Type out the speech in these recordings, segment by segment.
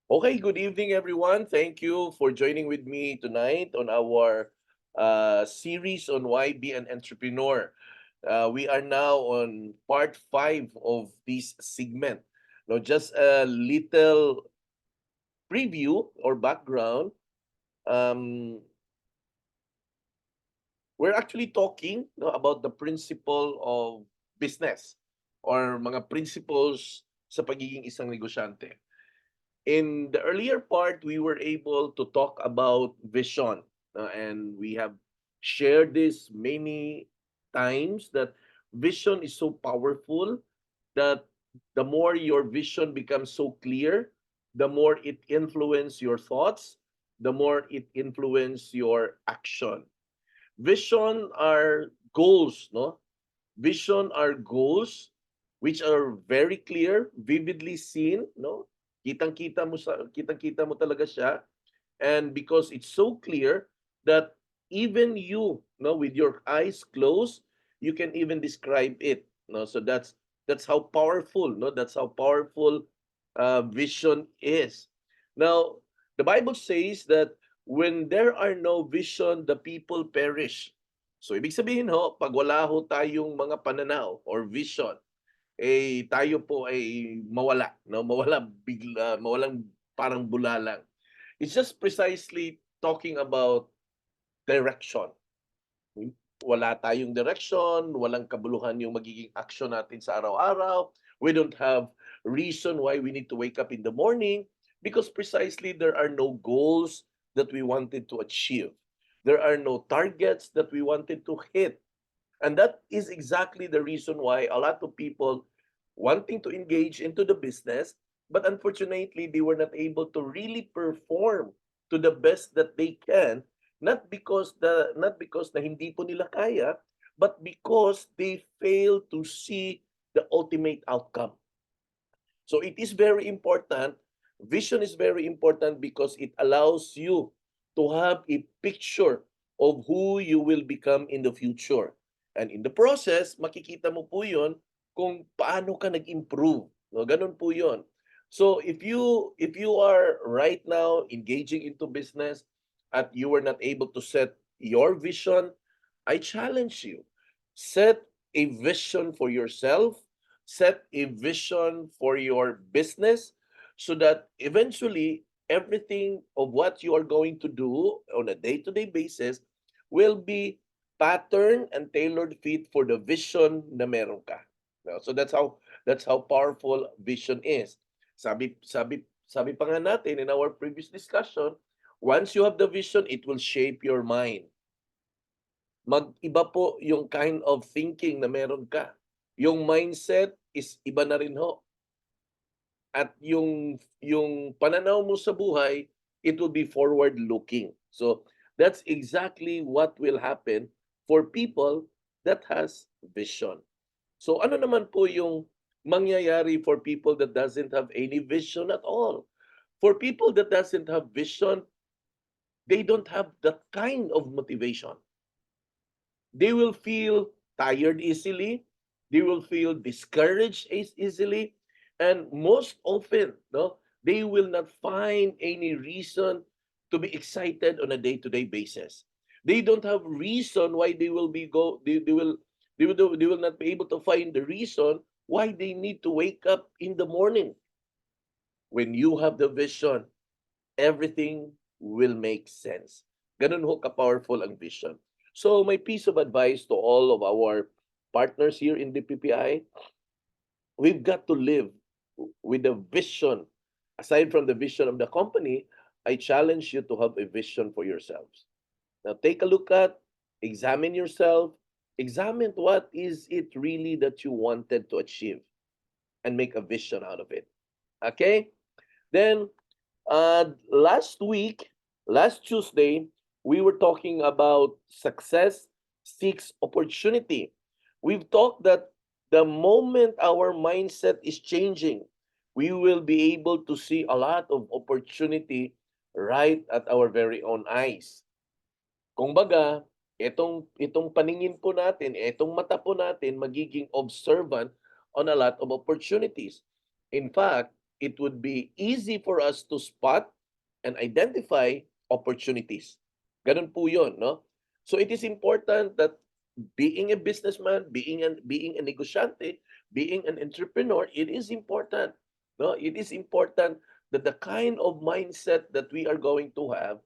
Okay, good evening, everyone. Thank you for joining with me tonight on our series on why be an entrepreneur. We are now on part 5 of this segment. Now, just a little preview or background. Um, we're actually talking about the principle of business or mga principles sa pagiging isang negosyante. In the earlier part, we were able to talk about vision, and we have shared this many times that vision is so powerful that the more your vision becomes so clear, the more it influence your thoughts, the more it influence your action. Vision are goals, no? Vision are goals which are very clear, vividly seen, no? Kitang-kita mo talaga siya, and because it's so clear that even you, no, with your eyes closed, you can even describe it, no? So that's how powerful, no? That's how powerful vision is. Now, the Bible says that when there are no vision, the people perish. So ibig sabihin ho, pag wala ho tayong mga pananaw or vision, eh tayo po ay mawala, no? Mawala bigla, mawalang parang bulalang. It's just precisely talking about direction. Wala tayong direction, walang kabuluhan yung magiging action natin sa araw-araw. We don't have reason why we need to wake up in the morning because precisely there are no goals that we wanted to achieve. There are no targets that we wanted to hit. And that is exactly the reason why a lot of people wanting to engage into the business, but unfortunately, they were not able to really perform to the best that they can, not because na hindi po nila kaya, but because they fail to see the ultimate outcome. So it is very important. Vision is very important because it allows you to have a picture of who you will become in the future. And in the process, makikita mo po yun kung paano ka nag-improve. No, ganun po yun. So if you are right now engaging into business at you were not able to set your vision, I challenge you. Set a vision for yourself, set a vision for your business so that eventually everything of what you are going to do on a day-to-day basis will be patterned and tailored fit for the vision na meron ka. No? So that's how powerful vision is. Sabi pa nga natin in our previous discussion, once you have the vision, it will shape your mind. Mag-iba po yung kind of thinking na meron ka. Yung mindset is iba na rin ho. At yung pananaw mo sa buhay, it will be forward looking. So that's exactly what will happen for people that has vision. So ano naman po yung mangyayari for people that doesn't have any vision at all? For people that doesn't have vision, they don't have that kind of motivation. They will feel tired easily, they will feel discouraged easily, and most often, no, they will not find any reason to be excited on a day-to-day basis. They don't have reason why they will be go they will not be able to find the reason why they need to wake up in the morning. When you have the vision, everything will make sense. Ganun ho ka-powerful ang vision. So my piece of advice to all of our partners here in the PPI, we've got to live with a vision. Aside from the vision of the company, I challenge you to have a vision for yourselves. Now take a look at, examine yourself, examine what is it really that you wanted to achieve and make a vision out of it. Okay? Then last Tuesday, we were talking about success seeks opportunity. We've talked that the moment our mindset is changing, we will be able to see a lot of opportunity right at our very own eyes. Kung baga, itong paningin po natin, itong mata po natin magiging observant on a lot of opportunities. In fact, it would be easy for us to spot and identify opportunities. Ganun po yun, no? So it is important that being a businessman, being a negosyante, being an entrepreneur, it is important. No, it is important that the kind of mindset that we are going to have,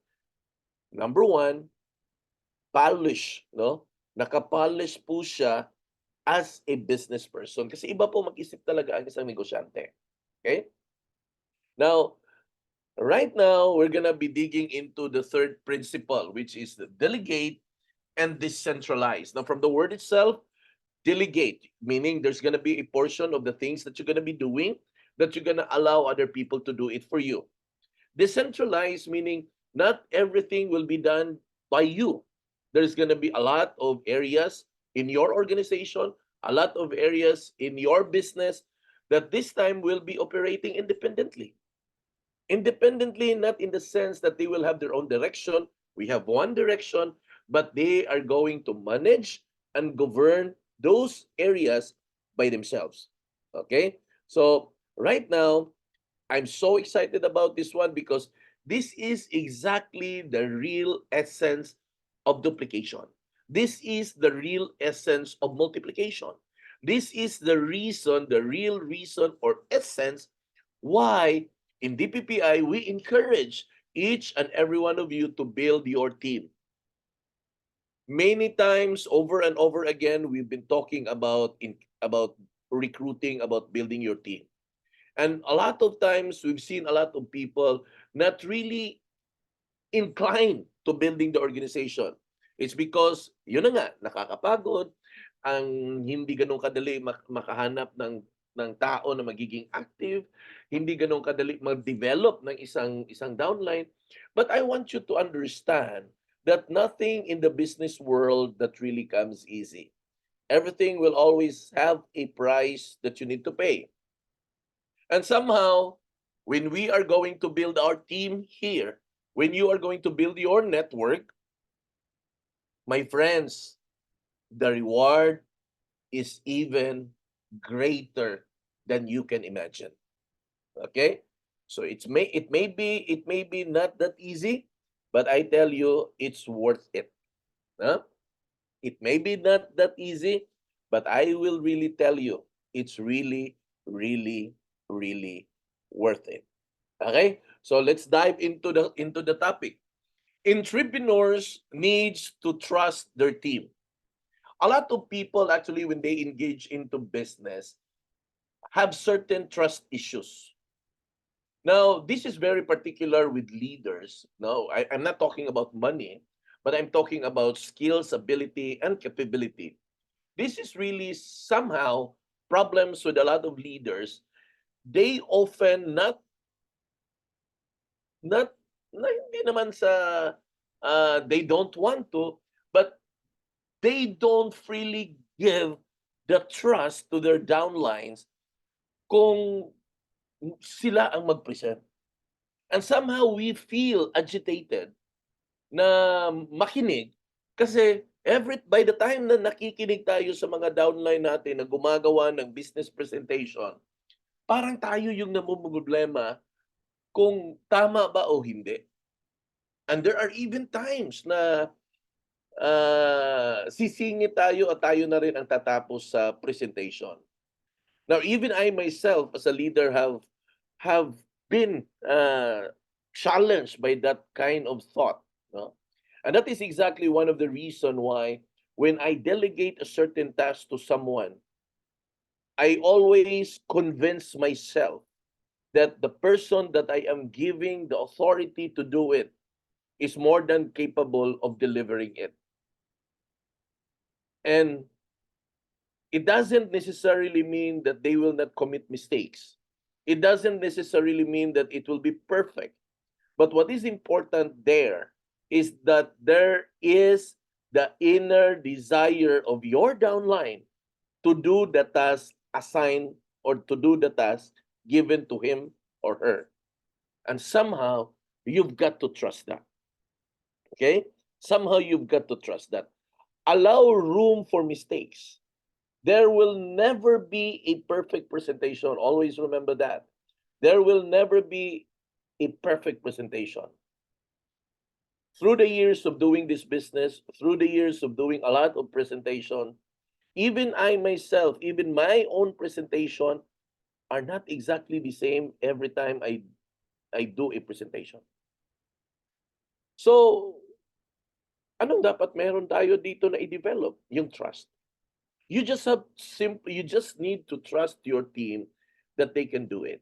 number one, polish, no? Nakapolish po siya as a business person. Kasi iba po mag-isip talaga ang isang negosyante. Okay? Now, right now, we're gonna be digging into the third principle, which is the delegate and decentralize. Now, from the word itself, delegate, meaning there's gonna be a portion of the things that you're gonna be doing that you're gonna allow other people to do it for you. Decentralize, meaning not everything will be done by you. There's gonna be a lot of areas in your organization, a lot of areas in your business that this time will be operating independently. Independently, not in the sense that they will have their own direction. We have one direction, but they are going to manage and govern those areas by themselves. Okay? So, right now, I'm so excited about this one because this is exactly the real essence of duplication. This is the real essence of multiplication. This is the reason, the real reason or essence why in DPPI we encourage each and every one of you to build your team. Many times over and over again, we've been talking about recruiting, about building your team. And a lot of times, we've seen a lot of people not really inclined to building the organization. It's because, yun na nga, nakakapagod, ang hindi ganun kadali makahanap ng tao na magiging active, hindi ganun kadali mag-develop ng isang downline. But I want you to understand that nothing in the business world that really comes easy. Everything will always have a price that you need to pay. And somehow, when we are going to build our team here, when you are going to build your network, my friends, the reward is even greater than you can imagine. Okay? So it may be not that easy, but I tell you it's worth it. Huh? It may be not that easy, but I will really tell you it's really, really, really worth it. Okay? So let's dive into the topic. Entrepreneurs needs to trust their team. A lot of people actually when they engage into business have certain trust issues. Now, this is very particular with leaders. No, I'm not talking about money, but I'm talking about skills, ability, and capability. This is really somehow problems with a lot of leaders. They often not na hindi naman sa they don't want to, but they don't freely give the trust to their downlines kung sila ang mag-present. And somehow we feel agitated na makinig kasi by the time na nakikinig tayo sa mga downline natin na gumagawa ng business presentation, parang tayo yung namumroblema kung tama ba o hindi. And there are even times na sisingit tayo at tayo na rin ang tatapos sa presentation. Now, even I myself as a leader have been challenged by that kind of thought. No? And that is exactly one of the reason why when I delegate a certain task to someone, I always convince myself that the person that I am giving the authority to do it is more than capable of delivering it. And it doesn't necessarily mean that they will not commit mistakes. It doesn't necessarily mean that it will be perfect. But what is important there is that there is the inner desire of your downline to do the task assigned or to do the task given to him or her. And somehow, you've got to trust that. Okay? Somehow, you've got to trust that. Allow room for mistakes. There will never be a perfect presentation. Always remember that. There will never be a perfect presentation. Through the years of doing this business, through the years of doing a lot of presentation, even I myself, even my own presentation are not exactly the same every time I do a presentation. So, anong dapat meron tayo dito na i-develop? Yung trust. You just need to trust your team that they can do it.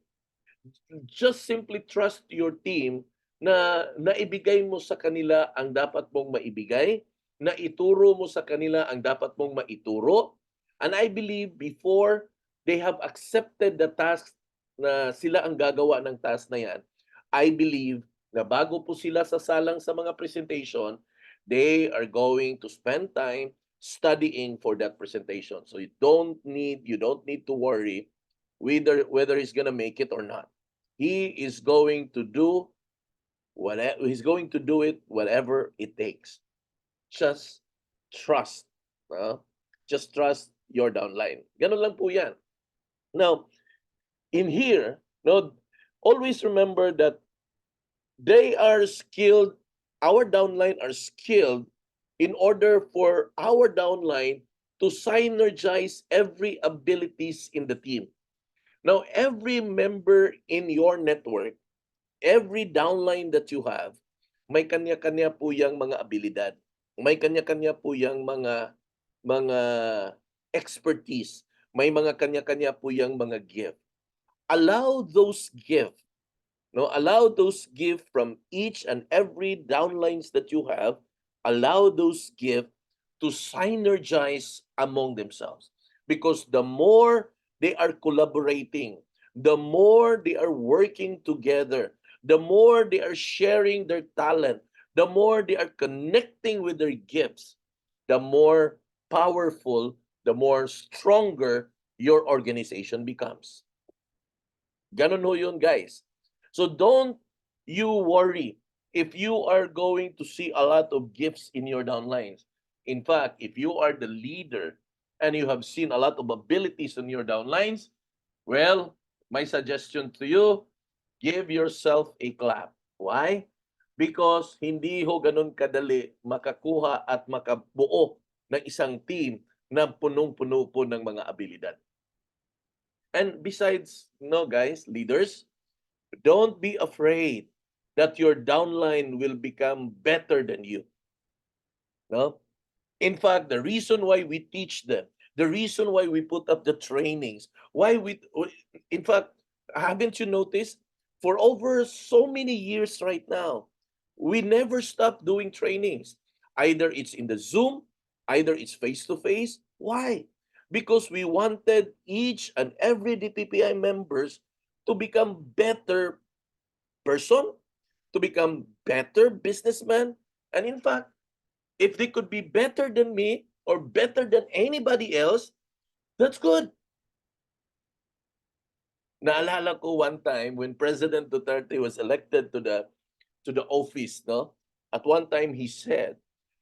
Just simply trust your team na naibigay mo sa kanila ang dapat mong maibigay, na ituro mo sa kanila ang dapat mong maituro. And I believe before they have accepted the task na sila ang gagawa ng task na yan, I believe na bago po sila sasalang sa mga presentation, they are going to spend time studying for that presentation. So you don't need to worry whether he's gonna make it or not. He is going to do it whatever it takes. Just trust. Just trust your downline. Ganun lang po yan. Now, in here, no, always remember that they are skilled, our downline are skilled in order for our downline to synergize every abilities in the team. Now, every member in your network, every downline that you have, may kanya-kanya po yang mga abilidad. May kanya-kanya po yang mga expertise. May mga kanya-kanya po yang mga gift. Allow those gift, allow those gift from each and every downlines that you have, allow those gift to synergize among themselves. Because the more they are collaborating, the more they are working together, the more they are sharing their talent, the more they are connecting with their gifts, the more powerful, the more stronger your organization becomes. Ganon ho yun, guys. So don't you worry if you are going to see a lot of gifts in your downlines. In fact, if you are the leader and you have seen a lot of abilities in your downlines, well, my suggestion to you, give yourself a clap. Why? Because hindi ho ganun kadali makakuha at makabuo ng isang team na punong-puno po ng mga abilidad. And besides, guys, leaders, don't be afraid that your downline will become better than you. No? In fact, the reason why we teach them, the reason why we put up the trainings, in fact, haven't you noticed, for over so many years right now, we never stop doing trainings. Either it's in the Zoom, either it's face-to-face. Why? Because we wanted each and every DTPI members to become better person, to become better businessman. And in fact, if they could be better than me or better than anybody else, that's good. Naalala ko one time when President Duterte was elected to the office, no? At one time he said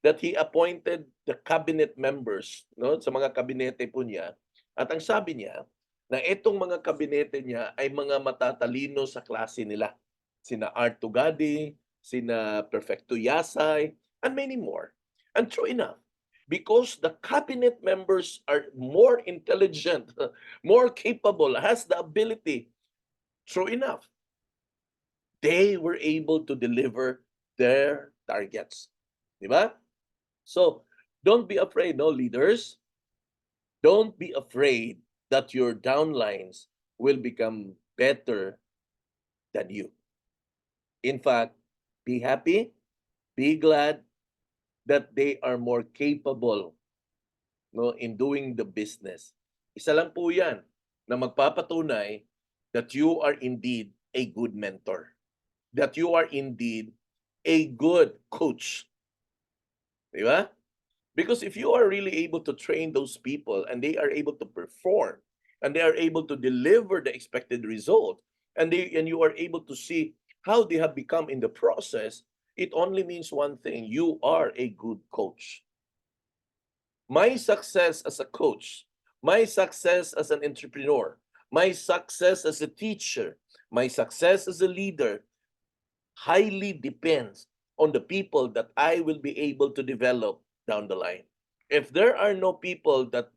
that he appointed the cabinet members, no, sa mga kabinete po niya. At ang sabi niya na itong mga kabinete niya ay mga matatalino sa klase nila. Sina Art Tugadi, sina Perfecto Yasay, and many more. And true enough, because the cabinet members are more intelligent, more capable, has the ability, true enough, they were able to deliver their targets. Diba? So, don't be afraid, no, leaders. Don't be afraid that your downlines will become better than you. In fact, be happy, be glad that they are more capable, no, in doing the business. Isa lang po yan na magpapatunay that you are indeed a good mentor, that you are indeed a good coach. Di ba? Because if you are really able to train those people and they are able to perform and they are able to deliver the expected result and you are able to see how they have become in the process, it only means one thing: you are a good coach. My success as a coach, my success as an entrepreneur, my success as a teacher, My success as a leader highly depends on the people that I will be able to develop down the line. If there are no people that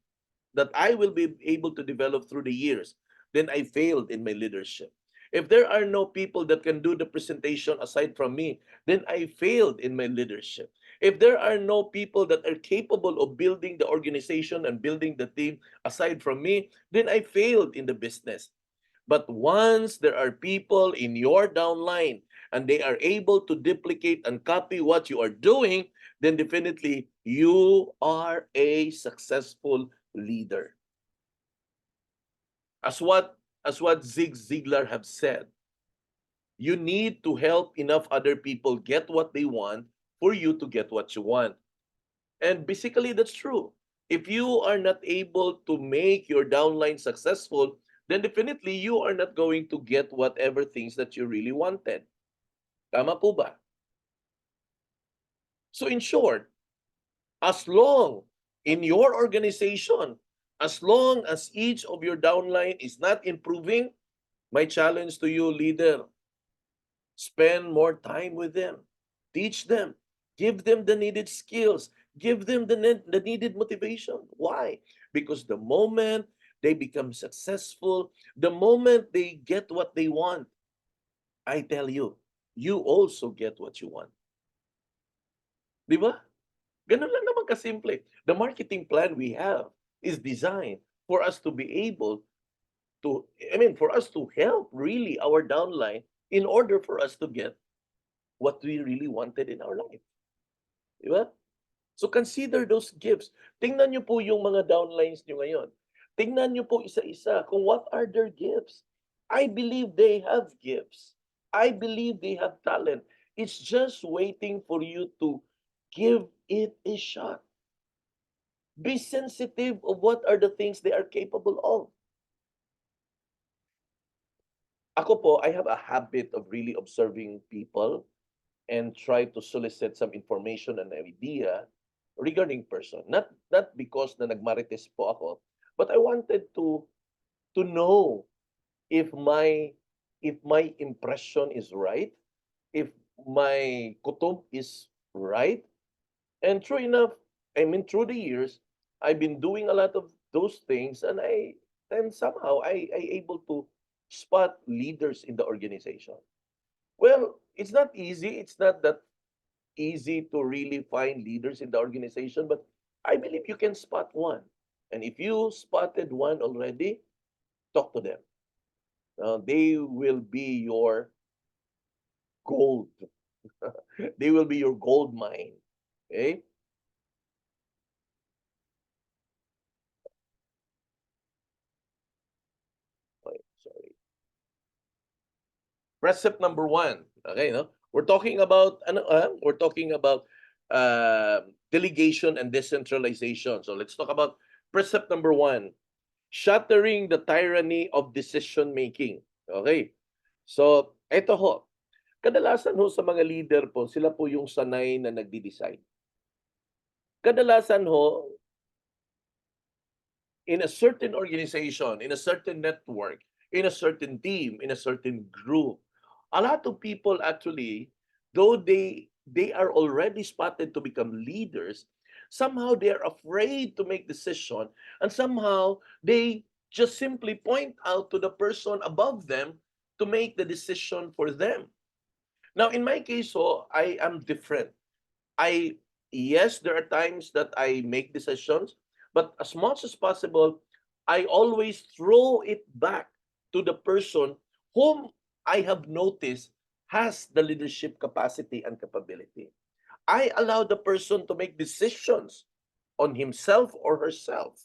I will be able to develop through the years, then I failed in my leadership. If there are no people that can do the presentation aside from me, then I failed in my leadership. If there are no people that are capable of building the organization and building the team aside from me, then I failed in the business. But once there are people in your downline and they are able to duplicate and copy what you are doing, then definitely you are a successful leader. As what Zig Ziglar have said, you need to help enough other people get what they want for you to get what you want. And basically that's true. If you are not able to make your downline successful, then definitely you are not going to get whatever things that you really wanted. Tama po ba? So in short, as long in your organization, as long as each of your downline is not improving, my challenge to you, leader, spend more time with them. Teach them. Give them the needed skills. Give them the needed motivation. Why? Because the moment they become successful, the moment they get what they want, I tell you, you also get what you want. Di ba? Ganun lang naman kasimple. The marketing plan we have is designed for us to be able to, for us to help really our downline in order for us to get what we really wanted in our life. Di ba? So consider those gifts. Tingnan niyo po yung mga downlines niyo ngayon. Tingnan niyo po isa-isa kung what are their gifts. I believe they have gifts. I believe they have talent. It's just waiting for you to give it a shot. Be sensitive of what are the things they are capable of. Ako po, I have a habit of really observing people and try to solicit some information and idea regarding person. Not because na nagmarites po ako, but I wanted to know if my impression is right, if my kutob is right. And true enough, through the years, I've been doing a lot of those things, and somehow I able to spot leaders in the organization. Well, it's not easy. It's not that easy to really find leaders in the organization, but I believe you can spot one. And if you spotted one already, talk to them. They will be your gold. They will be your gold mine. Okay? Okay, sorry. Precept number one. Okay, no? We're talking about delegation and decentralization. So let's talk about precept number one. Shattering the tyranny of decision making. Okay. So, eto ho. Kadalasan ho sa mga leader po, sila po yung sanay na nagdi-decide. Kadalasan ho, in a certain organization, in a certain network, in a certain team, in a certain group, a lot of people actually, though they are already spotted to become leaders, somehow they are afraid to make decision, and somehow they just simply point out to the person above them to make the decision for them. Now, in my case, so I am different. I Yes, there are times that I make decisions, but as much as possible, I always throw it back to the person whom I have noticed has the leadership capacity and capability. I allow the person to make decisions on himself or herself.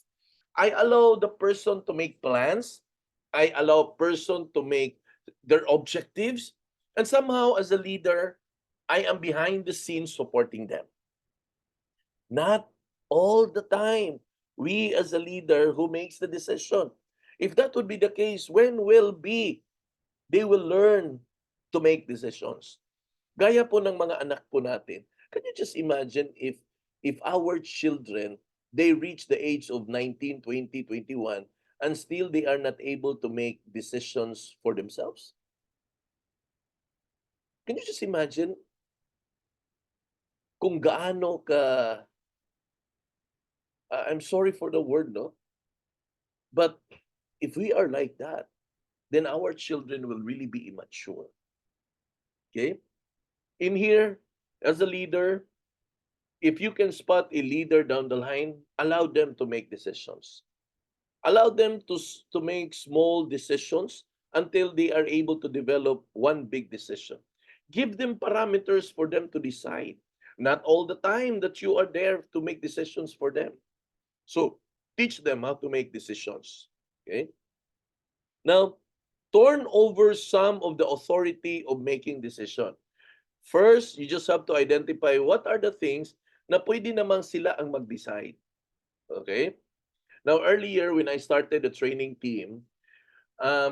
I allow the person to make plans. I allow person to make their objectives. And somehow, as a leader, I am behind the scenes supporting them. Not all the time. We as a leader who makes the decision. If that would be the case, when will be they will learn to make decisions? Gaya po ng mga anak po natin. Can you just imagine if our children, they reach the age of 19, 20, 21, and still they are not able to make decisions for themselves? Can you just imagine kung gaano ka, I'm sorry for the word, no? But if we are like that, then our children will really be immature. Okay? In here, as a leader, if you can spot a leader down the line, allow them to make decisions. Allow them to make small decisions until they are able to develop one big decision. Give them parameters for them to decide. Not all the time that you are there to make decisions for them. So teach them how to make decisions. Okay. Now, turn over some of the authority of making decision. First, you just have to identify what are the things na pwede namang sila ang mag-decide. Okay? Now, earlier when I started the training team,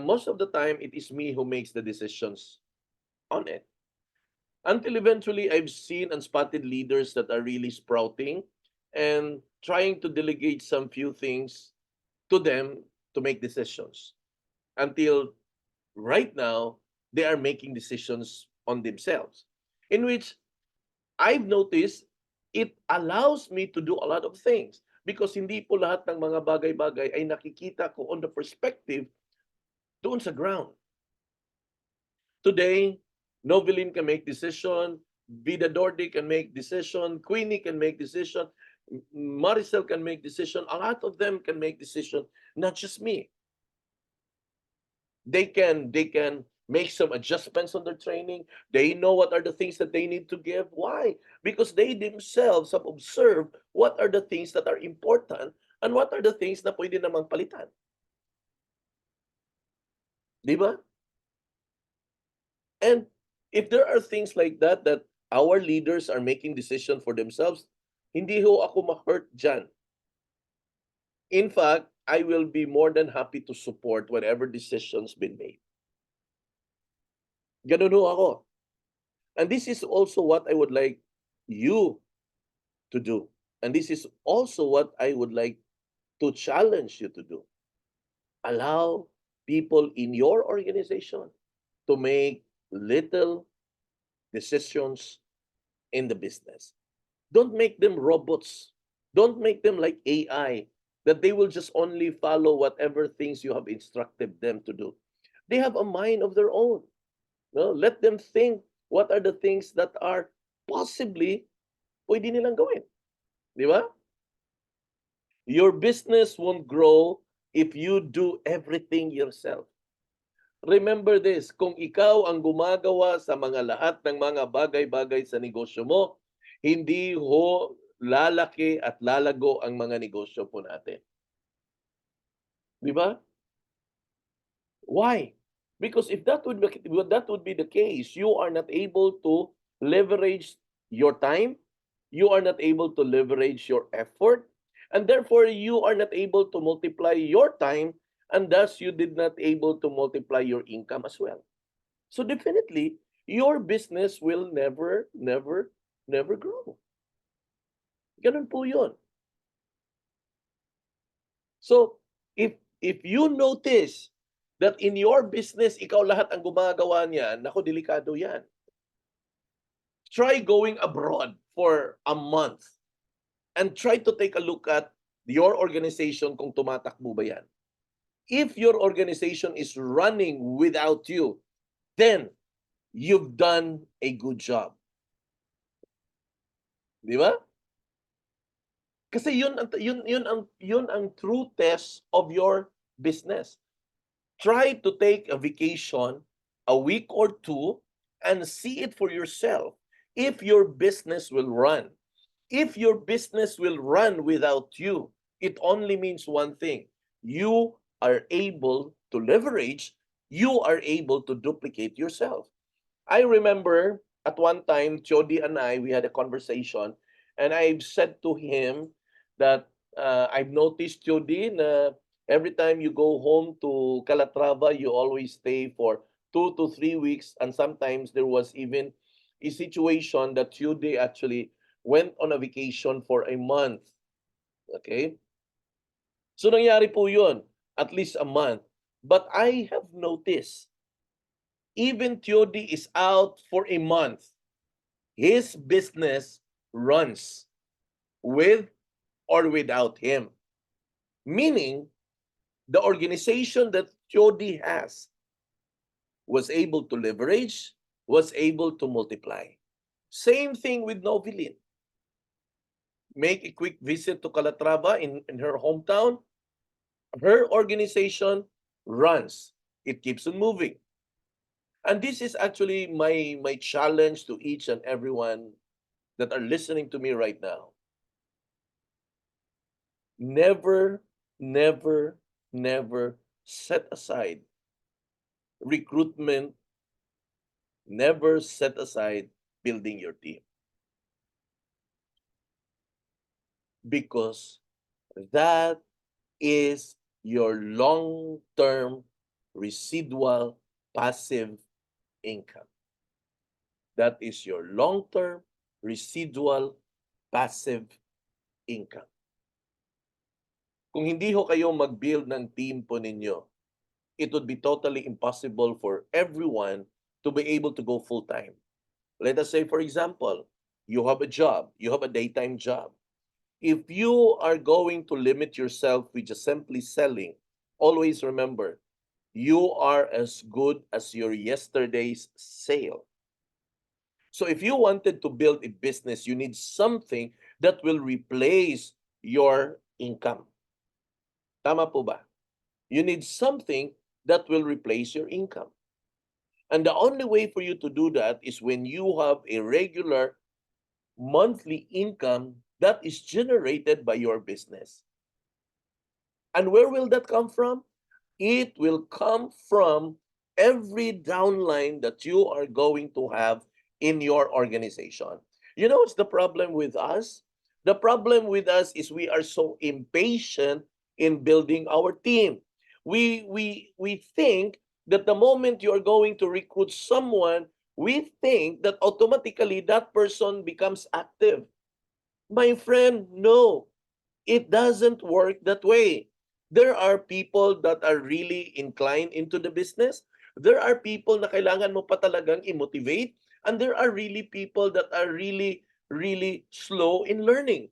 most of the time it is me who makes the decisions on it. Until eventually I've seen and spotted leaders that are really sprouting and trying to delegate some few things to them to make decisions. Until right now, they are making decisions on themselves. In which I've noticed it allows me to do a lot of things because hindi po lahat ng mga bagay-bagay ay nakikita ko on the perspective doon sa ground. Today, Noveline can make decision, Vida Dordi can make decision, Queenie can make decision, Maricel can make decision, a lot of them can make decision, not just me. They can make some adjustments on their training. They know what are the things that they need to give. Why? Because they themselves have observed what are the things that are important and what are the things na pwede namang palitan. Di ba? And if there are things like that our leaders are making decision for themselves, hindi ho ako ma-hurt dyan. In fact, I will be more than happy to support whatever decisions been made. Ganun ho ako. And this is also what I would like you to do. And this is also what I would like to challenge you to do. Allow people in your organization to make little decisions in the business. Don't make them robots. Don't make them like AI, that they will just only follow whatever things you have instructed them to do. They have a mind of their own. No? Let them think what are the things that are possibly pwede nilang gawin. Di ba? Your business won't grow if you do everything yourself. Remember this, kung ikaw ang gumagawa sa mga lahat ng mga bagay-bagay sa negosyo mo, hindi ho lalaki at lalago ang mga negosyo po natin. Di ba? Why? Because if that would be the case, you are not able to leverage your time, you are not able to leverage your effort, and therefore you are not able to multiply your time, and thus you did not able to multiply your income as well. So definitely, your business will never grow. Ganun po yun. So, if you notice that in your business, ikaw lahat ang gumagawa niyan, naku, delikado yan. Try going abroad for a month and try to take a look at your organization kung tumatakbo ba yan. If your organization is running without you, then you've done a good job. Di ba? Kasi yun ang true test of your business. Try to take a vacation, a week or two, and see it for yourself if your business will run. If your business will run without you, it only means one thing. You are able to leverage, you are able to duplicate yourself. I remember at one time, Jody and I, we had a conversation, and I've said to him that I've noticed, Jody, na every time you go home to Calatrava, you always stay for 2 to 3 weeks, and sometimes there was even a situation that Jody actually went on a vacation for a month. Okay? So nangyari po yun, at least a month. But I have noticed even Theody is out for a month, his business runs with or without him. Meaning, the organization that Theody has was able to leverage, was able to multiply. Same thing with Novelin. Make a quick visit to Calatrava in her hometown. Her organization runs. It keeps on moving. And this is actually my challenge to each and everyone that are listening to me right now. Never, never, never set aside recruitment. Never set aside building your team. Because that is your long-term residual passive income. That is your long-term residual passive income. Kung hindi ho kayo mag-build ng team po ninyo, it would be totally impossible for everyone to be able to go full-time. Let us say, for example, you have a job, you have a daytime job. If you are going to limit yourself with just simply selling, always remember, you are as good as your yesterday's sale. So if you wanted to build a business, you need something that will replace your income. Tama po ba? You need something that will replace your income. And the only way for you to do that is when you have a regular monthly income that is generated by your business. And where will that come from? It will come from every downline that you are going to have in your organization. You know what's the problem with us? The problem with us is we are so impatient in building our team. We think that the moment you are going to recruit someone, we think that automatically that person becomes active. My friend, no. It doesn't work that way. There are people that are really inclined into the business. There are people na kailangan mo pa talagang i-motivate. And there are really people that are really, really slow in learning.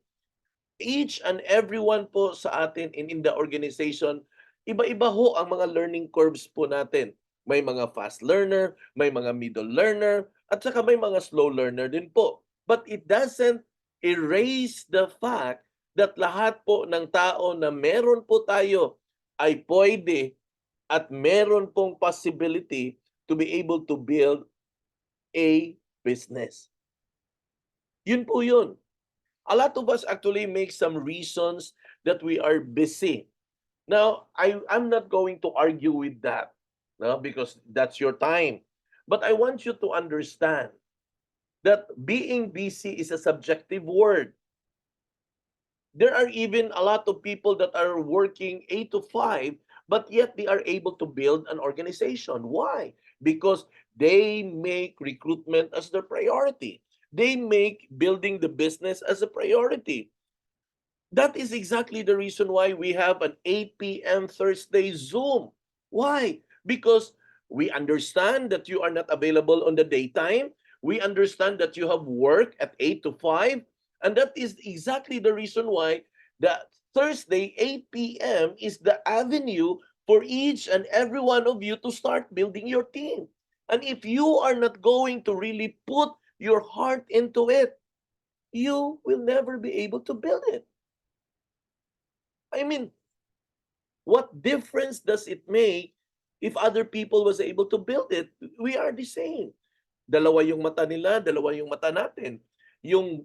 Each and everyone po sa atin in the organization, iba-iba ho ang mga learning curves po natin. May mga fast learner, may mga middle learner, at saka may mga slow learner din po. But it doesn't erase the fact that lahat po ng tao na meron po tayo ay pwede at meron pong possibility to be able to build a business. Yun po yun. A lot of us actually make some reasons that we are busy. Now, I'm not going to argue with that, no, because that's your time. But I want you to understand that being busy is a subjective word. There are even a lot of people that are working 8 to 5, but yet they are able to build an organization. Why? Because they make recruitment as their priority. They make building the business as a priority. That is exactly the reason why we have an 8 p.m. Thursday Zoom. Why? Because we understand that you are not available on the daytime. We understand that you have work at 8 to 5. And that is exactly the reason why the Thursday 8 p.m. is the avenue for each and every one of you to start building your team. And if you are not going to really put your heart into it, you will never be able to build it. I mean, what difference does it make if other people was able to build it? We are the same. Dalawa yung mata nila, dalawa yung mata natin. Yung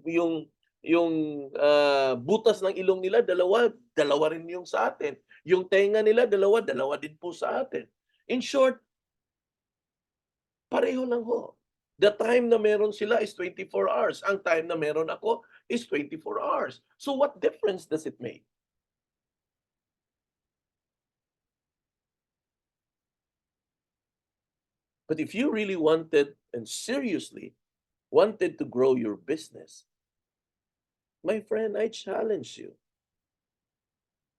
butas ng ilong nila, dalawa rin yung sa atin. Yung tenga nila, dalawa din po sa atin. In short, pareho lang ho. The time na meron sila is 24 hours. Ang time na meron ako is 24 hours. So what difference does it make? But if you really wanted and seriously wanted to grow your business, my friend, I challenge you.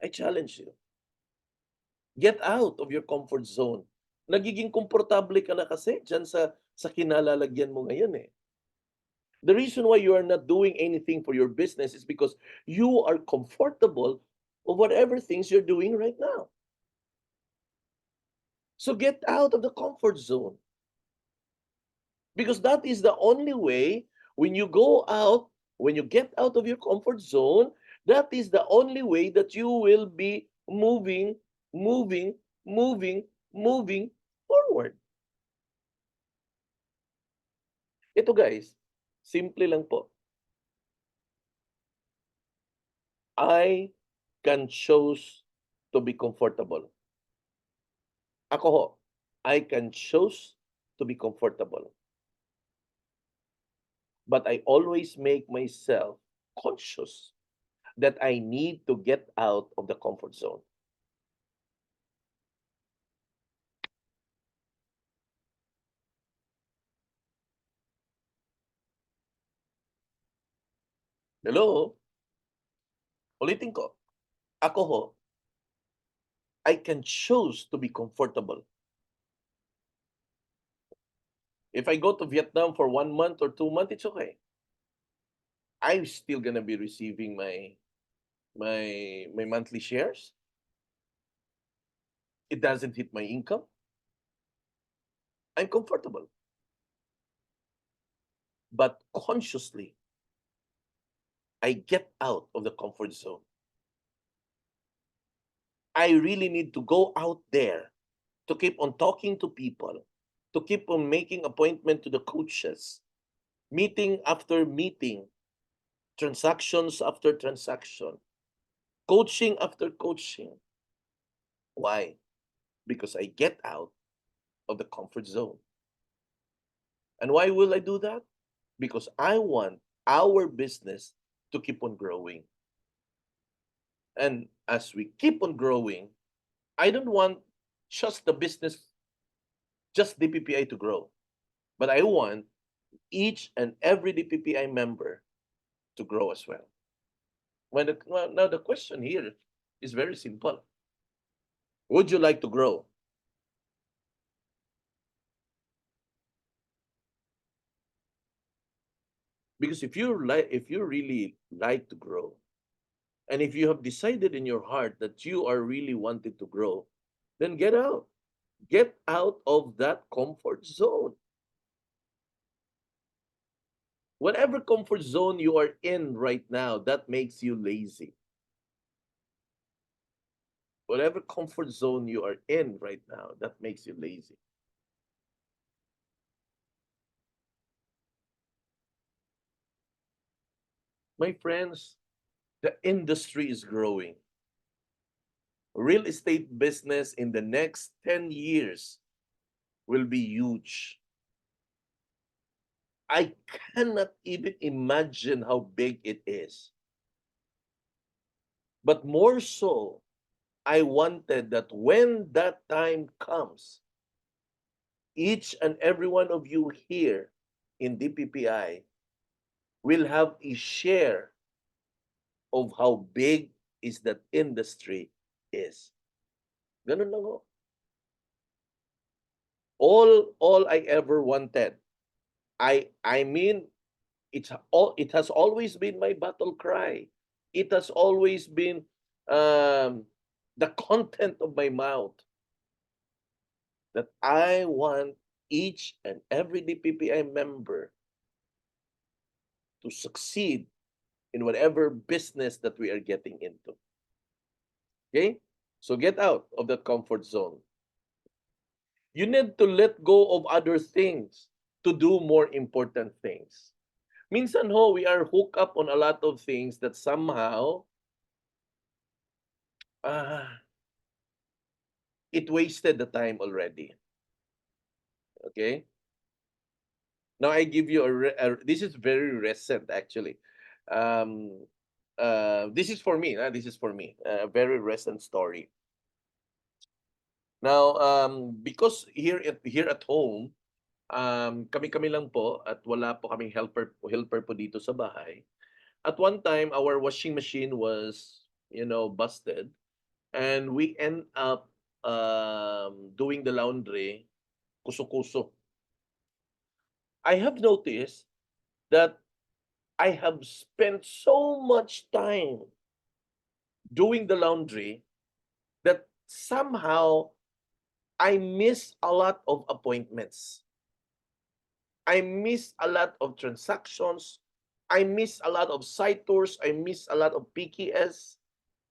I challenge you. Get out of your comfort zone. Nagiging komportable ka na kasi diyan sa kinalalagyan mo ngayon, eh. The reason why you are not doing anything for your business is because you are comfortable of whatever things you're doing right now. So get out of the comfort zone, because that is the only way. When you go out, when you get out of your comfort zone, that is the only way that you will be moving, moving, moving, moving forward. Ito guys, simple lang po. I can choose to be comfortable. Ako ho, I can choose to be comfortable. But I always make myself conscious that I need to get out of the comfort zone. Hello? Ulitin ko. Ako ho, I can choose to be comfortable. If I go to Vietnam for 1 month or 2 months, it's okay. I'm still gonna be receiving my monthly shares. It doesn't hit my income. I'm comfortable. But consciously, I get out of the comfort zone. I really need to go out there to keep on talking to people, to keep on making appointment to the coaches, meeting after meeting, transactions after transaction, coaching after coaching. Why? Because I get out of the comfort zone. And why will I do that? Because I want our business to keep on growing. And as we keep on growing, I don't want just the business, just DPPI to grow, but I want each and every DPPI member to grow as well. Now the question here is very simple. Would you like to grow? Because if you really like to grow, and if you have decided in your heart that you are really wanting to grow, then get out. Get out of that comfort zone. Whatever comfort zone you are in right now, that makes you lazy. Whatever comfort zone you are in right now, that makes you lazy. My friends, the industry is growing. Real estate business in the next 10 years will be huge. I cannot even imagine how big it is. But more so, I wanted that when that time comes, each and every one of you here in DPPI will have a share of how big is that industry is. Ganun lang ho. All I ever wanted. I mean, it has always been my battle cry. It has always been the content of my mouth that I want each and every DPPI member to succeed in whatever business that we are getting into. Okay? So get out of that comfort zone. You need to let go of other things to do more important things. Minsan ho, we are hooked up on a lot of things that somehow uh, it wasted the time already. Okay? Now I give you this is very recent actually. Um, this is for me. This is for me. A very recent story. Now, because here at home, kami-kami lang po at wala po kaming helper po dito sa bahay. At one time, our washing machine was, busted, and we end up doing the laundry, kuso-kuso. I have noticed that I have spent so much time doing the laundry that somehow I miss a lot of appointments. I miss a lot of transactions. I miss a lot of site tours. I miss a lot of PKS.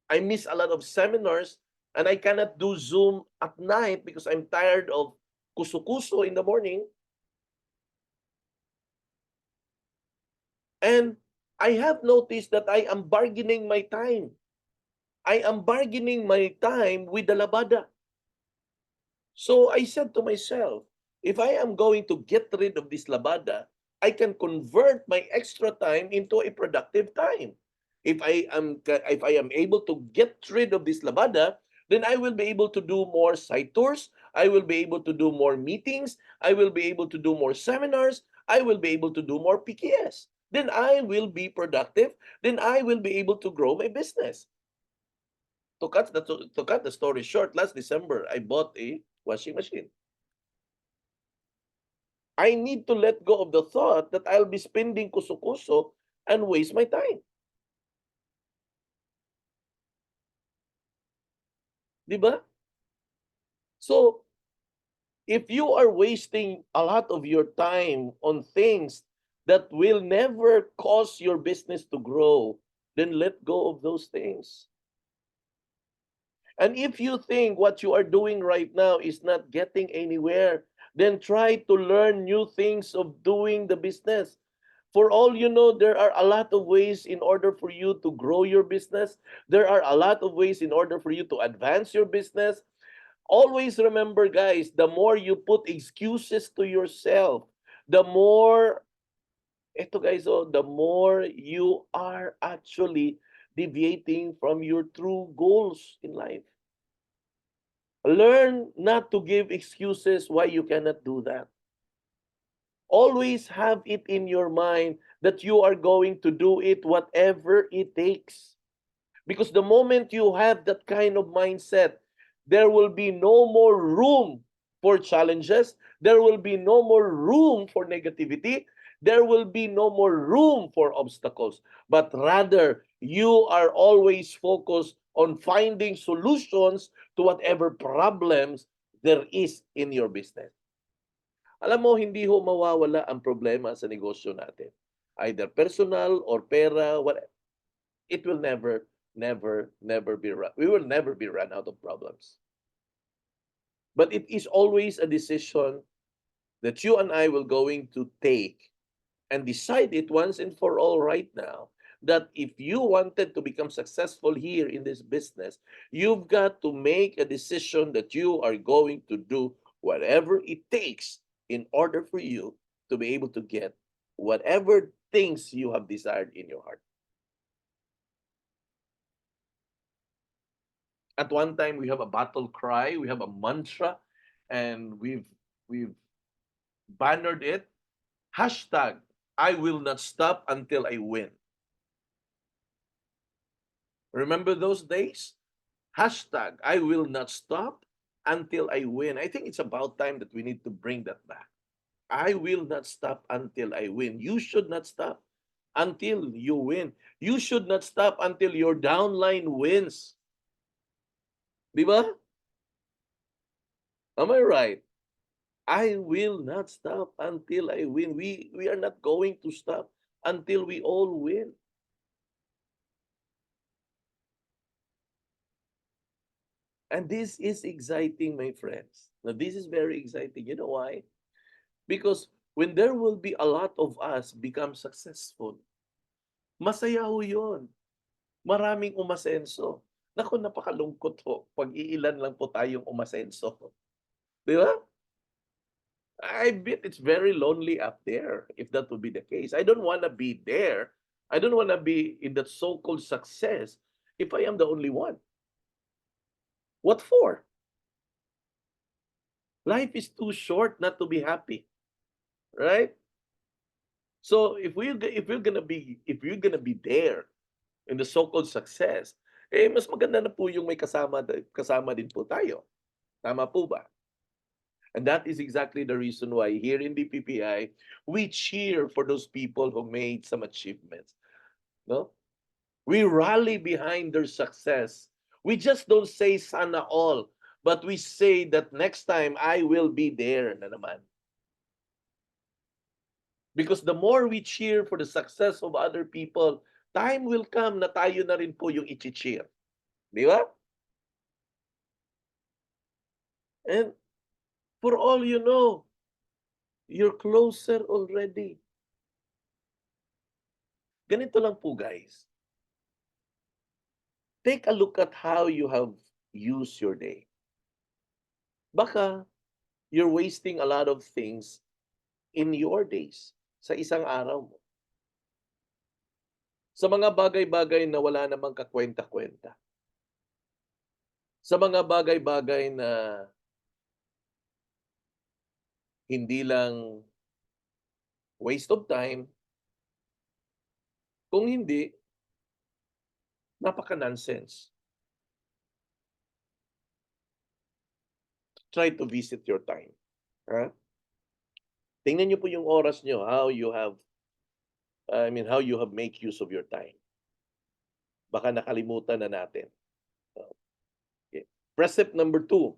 I miss a lot of seminars. And I cannot do Zoom at night because I'm tired of kuso-kuso in the morning. And I have noticed that I am bargaining my time. I am bargaining my time with the labada. So I said to myself, if I am going to get rid of this labada, I can convert my extra time into a productive time. If I am able to get rid of this labada, then I will be able to do more site tours. I will be able to do more meetings. I will be able to do more seminars. I will be able to do more PKS. Then I will be productive. Then I will be able to grow my business. To cut the story short, last December I bought a washing machine. I need to let go of the thought that I'll be spending kuso-kuso and waste my time. Di ba? So, if you are wasting a lot of your time on things that will never cause your business to grow, then let go of those things. And if you think what you are doing right now is not getting anywhere, then try to learn new things of doing the business. For all you know, there are a lot of ways in order for you to grow your business. There are a lot of ways in order for you to advance your business. Always remember, guys, the more you put excuses to yourself, the more, the more you are actually deviating from your true goals in life. Learn not to give excuses why you cannot do that. Always have it in your mind that you are going to do it whatever it takes. Because the moment you have that kind of mindset, there will be no more room for challenges. There will be no more room for negativity. There will be no more room for obstacles. But rather, you are always focused on finding solutions to whatever problems there is in your business. Alam mo, hindi ho mawawala ang problema sa negosyo natin. Either personal or pera, whatever. It will never, never, never be run. We will never be run out of problems. But it is always a decision that you and I will going to take and decide it once and for all right now, that if you wanted to become successful here in this business, you've got to make a decision that you are going to do whatever it takes in order for you to be able to get whatever things you have desired in your heart. At one time, we have a battle cry, we have a mantra, and we've bannered it. Hashtag, I will not stop until I win. Remember those days? Hashtag, I will not stop until I win. I think it's about time that we need to bring that back. I will not stop until I win. You should not stop until you win. You should not stop until your downline wins. Di ba? Am I right? I will not stop until I win. We are not going to stop until we all win. And this is exciting, my friends. Now, this is very exciting. You know why? Because when there will be a lot of us become successful, masaya ho yun. Maraming umasenso. Naku, napakalungkot po pag iilan lang po tayong umasenso. Di ba? I bet it's very lonely up there if that would be the case. I don't want to be there. I don't want to be in that so-called success if I am the only one. What for? Life is too short not to be happy, right? So if you're gonna be there in the so-called success, mas maganda na po yung may kasama din po tayo. Tama po ba? And that is exactly the reason why here in the PPI, we cheer for those people who made some achievements. No? We rally behind their success. We just don't say sana all, but we say that next time I will be there na naman. Because the more we cheer for the success of other people, time will come na tayo na rin po yung i-cheer. Di ba? And for all you know, you're closer already. Ganito lang po guys. Take a look at how you have used your day. Baka you're wasting a lot of things in your days, sa isang araw mo. Sa mga bagay-bagay na wala namang kakwenta-kwenta. Sa mga bagay-bagay na hindi lang waste of time, kung hindi, napaka-nonsense. Try to visit your time. Ha? Tingnan niyo po yung oras niyo, how you have make use of your time. Baka nakalimutan na natin. Okay. Precept number 2,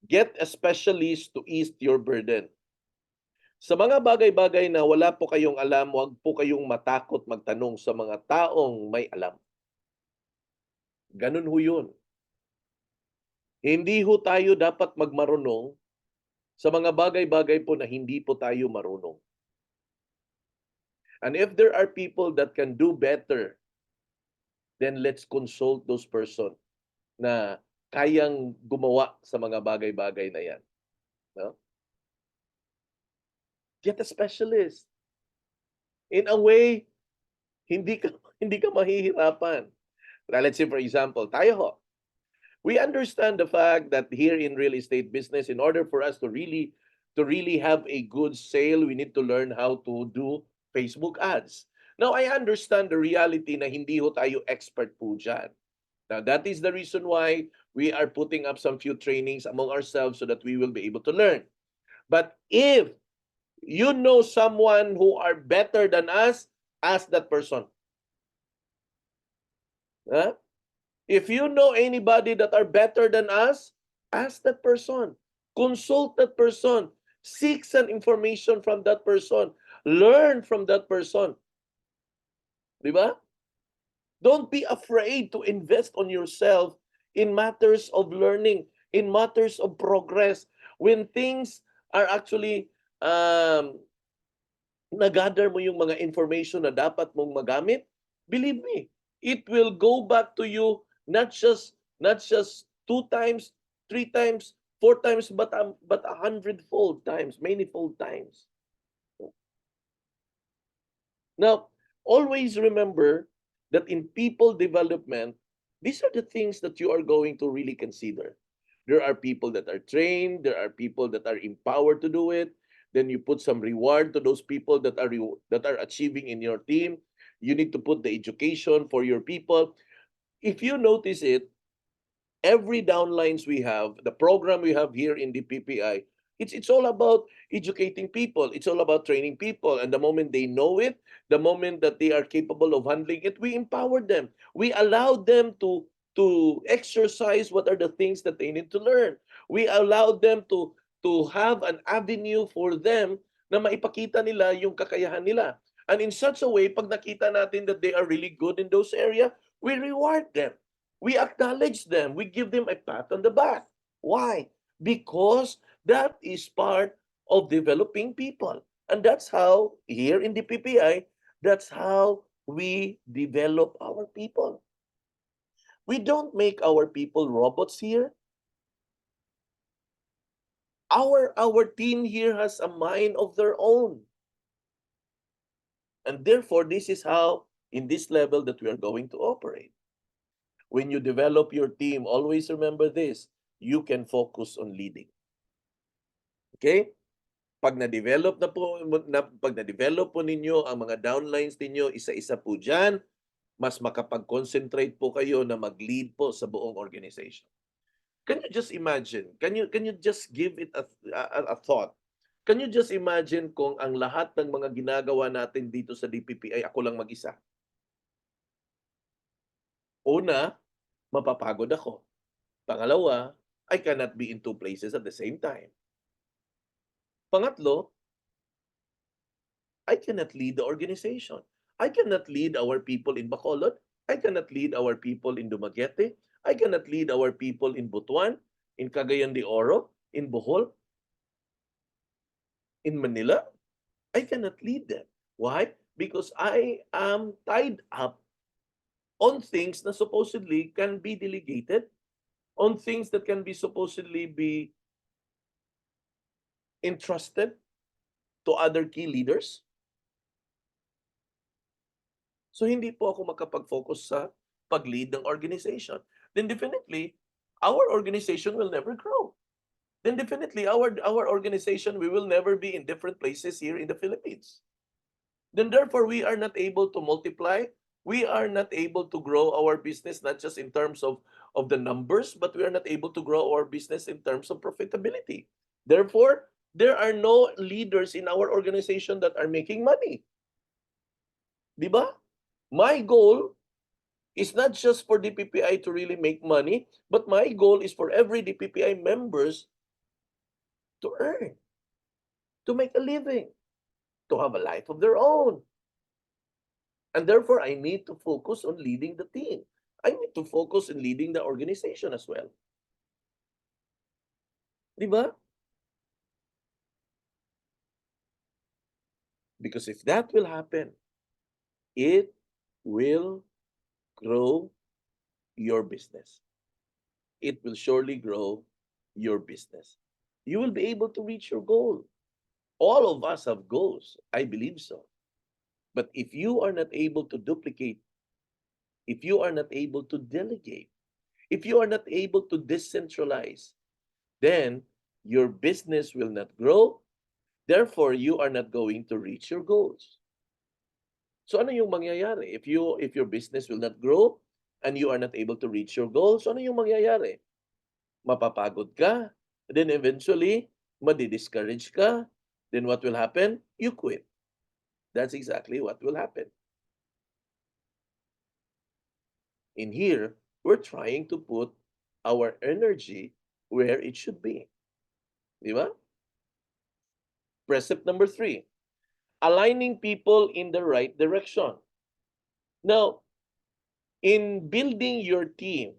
get a specialist to ease your burden. Sa mga bagay-bagay na wala po kayong alam, huwag po kayong matakot magtanong sa mga taong may alam. Ganun ho yun. Hindi ho tayo dapat magmarunong sa mga bagay-bagay po na hindi po tayo marunong. And if there are people that can do better, then let's consult those person na kayang gumawa sa mga bagay-bagay na yan. No? Get a specialist. In a way, hindi ka hindi ka mahihirapan. Let's say for example, tayo ho. We understand the fact that here in real estate business, in order for us to really have a good sale, we need to learn how to do Facebook ads. Now, I understand the reality na hindi ho tayo expert po dyan. Now, that is the reason why we are putting up some few trainings among ourselves so that we will be able to learn. But if you know someone who are better than us, ask that person. Huh? If you know anybody that are better than us, ask that person. Consult that person. Seek some information from that person. Learn from that person. Diba? Don't be afraid to invest on yourself in matters of learning, in matters of progress. When things are actually nagather mo yung mga information na dapat mong magamit, believe me, it will go back to you not just 2 times, 3 times, 4 times, but 100-fold times, many-fold times. Now, always remember that in people development, these are the things that you are going to really consider. There are people that are trained, there are people that are empowered to do it. Then you put some reward to those people that are achieving in your team. You need to put the education for your people. If you notice it, every downlines we have, the program we have here in the PPI, it's all about educating people. It's all about training people. And the moment they know it, the moment that they are capable of handling it, we empower them. We allow them to exercise what are the things that they need to learn. We allow them to have an avenue for them na maipakita nila yung kakayahan nila. And in such a way, pag nakita natin that they are really good in those areas, we reward them. We acknowledge them. We give them a pat on the back. Why? Because that is part of developing people. And that's how, here in the PPI, that's how we develop our people. We don't make our people robots here. Our team here has a mind of their own. And therefore, this is how, in this level, that we are going to operate. When you develop your team, always remember this, you can focus on leading. Okay? Pag na-develop po ninyo ang mga downlines ninyo, isa-isa po dyan, mas makapag-concentrate po kayo na mag-lead po sa buong organization. Can you just imagine? Can you just give it a thought? Can you just imagine kung ang lahat ng mga ginagawa natin dito sa DPP ay ako lang mag-isa? Una, mapapagod ako. Pangalawa, I cannot be in two places at the same time. Pangatlo, I cannot lead the organization. I cannot lead our people in Bacolod. I cannot lead our people in Dumaguete. I cannot lead our people in Butuan, in Cagayan de Oro, in Bohol, in Manila. I cannot lead them. Why? Because I am tied up on things that supposedly can be delegated, on things that can be supposedly be entrusted to other key leaders. So hindi po ako makapag-focus sa pag-lead ng organization. Then definitely, our organization will never grow. Then definitely, our organization, we will never be in different places here in the Philippines. Then therefore, we are not able to multiply. We are not able to grow our business, not just in terms of the numbers, but we are not able to grow our business in terms of profitability. Therefore, there are no leaders in our organization that are making money. Di ba? My goal is not just for DPPI to really make money, but my goal is for every DPPI members to earn, to make a living, to have a life of their own. And therefore, I need to focus on leading the team. I need to focus on leading the organization as well. Di ba? Because if that will happen, it will grow your business. It will surely grow your business. You will be able to reach your goal. All of us have goals. I believe so. But if you are not able to duplicate, if you are not able to delegate, if you are not able to decentralize, then your business will not grow. Therefore, you are not going to reach your goals. So ano yung mangyayari? If your business will not grow and you are not able to reach your goals, ano yung mangyayari? Mapapagod ka, then eventually, madi-discourage ka, then what will happen? You quit. That's exactly what will happen. In here, we're trying to put our energy where it should be. Di ba? Precept number 3, aligning people in the right direction. Now, in building your team,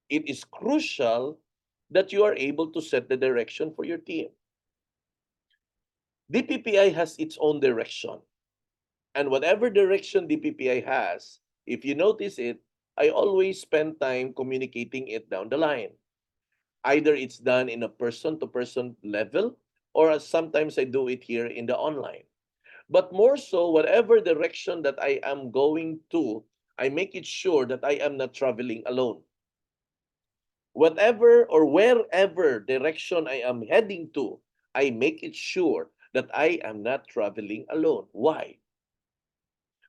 it is crucial that you are able to set the direction for your team. DPPI has its own direction. And whatever direction DPPI has, if you notice it, I always spend time communicating it down the line. Either it's done in a person-to-person level, or sometimes I do it here in the online. But more so, whatever direction that I am going to, I make it sure that I am not traveling alone. Whatever or wherever direction I am heading to, I make it sure that I am not traveling alone. Why?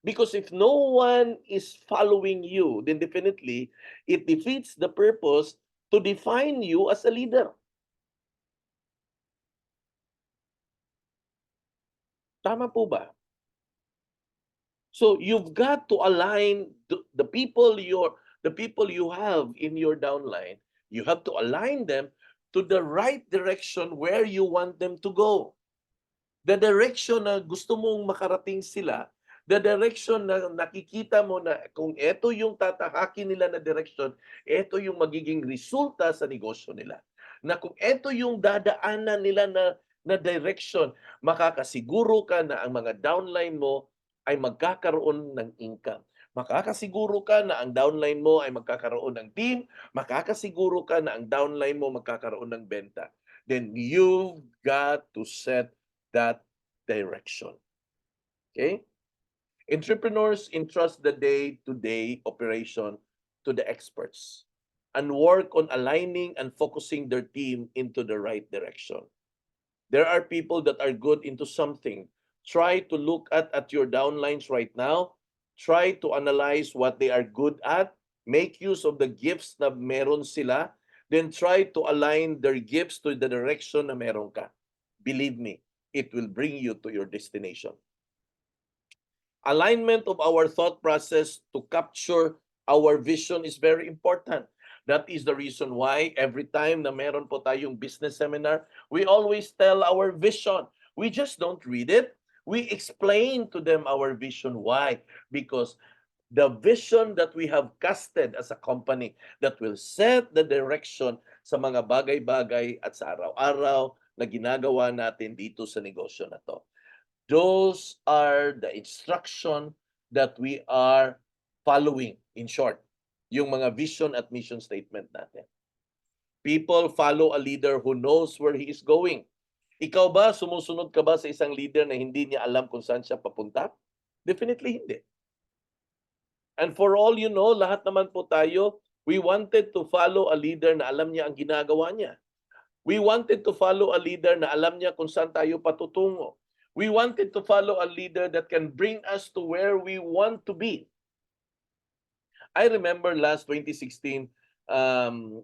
Because if no one is following you, then definitely it defeats the purpose to define you as a leader. Tama po ba? So you've got to align the people you have in your downline. You have to align them to the right direction where you want them to go. The direction na gusto mong makarating sila, the direction na nakikita mo na kung ito yung tatahakin nila na direction, ito yung magiging resulta sa negosyo nila. Na kung ito yung dadaanan nila na direction, makakasiguro ka na ang mga downline mo ay magkakaroon ng income. Makakasiguro ka na ang downline mo ay magkakaroon ng team, makakasiguro ka na ang downline mo magkakaroon ng benta. Then you've got to set that direction. Okay? Entrepreneurs entrust the day-to-day operation to the experts and work on aligning and focusing their team into the right direction. There are people that are good into something. Try to look at your downlines right now. Try to analyze what they are good at. Make use of the gifts na meron sila. then try to align their gifts to the direction na meron ka. Believe me, it will bring you to your destination. Alignment of our thought process to capture our vision is very important. That is the reason why every time na meron po tayong business seminar, we always tell our vision. We just don't read it. We explain to them our vision. Why? Because the vision that we have casted as a company that will set the direction sa mga bagay-bagay at sa araw-araw na ginagawa natin dito sa negosyo na to. Those are the instruction that we are following, in short, yung mga vision at mission statement natin. People follow a leader who knows where he is going. Ikaw ba, sumusunod ka ba sa isang leader na hindi niya alam kung saan siya papunta? Definitely hindi. And for all you know, lahat naman po tayo, we wanted to follow a leader na alam niya ang ginagawa niya. We wanted to follow a leader na alam niya kung saan tayo patutungo. We wanted to follow a leader that can bring us to where we want to be. I remember last 2016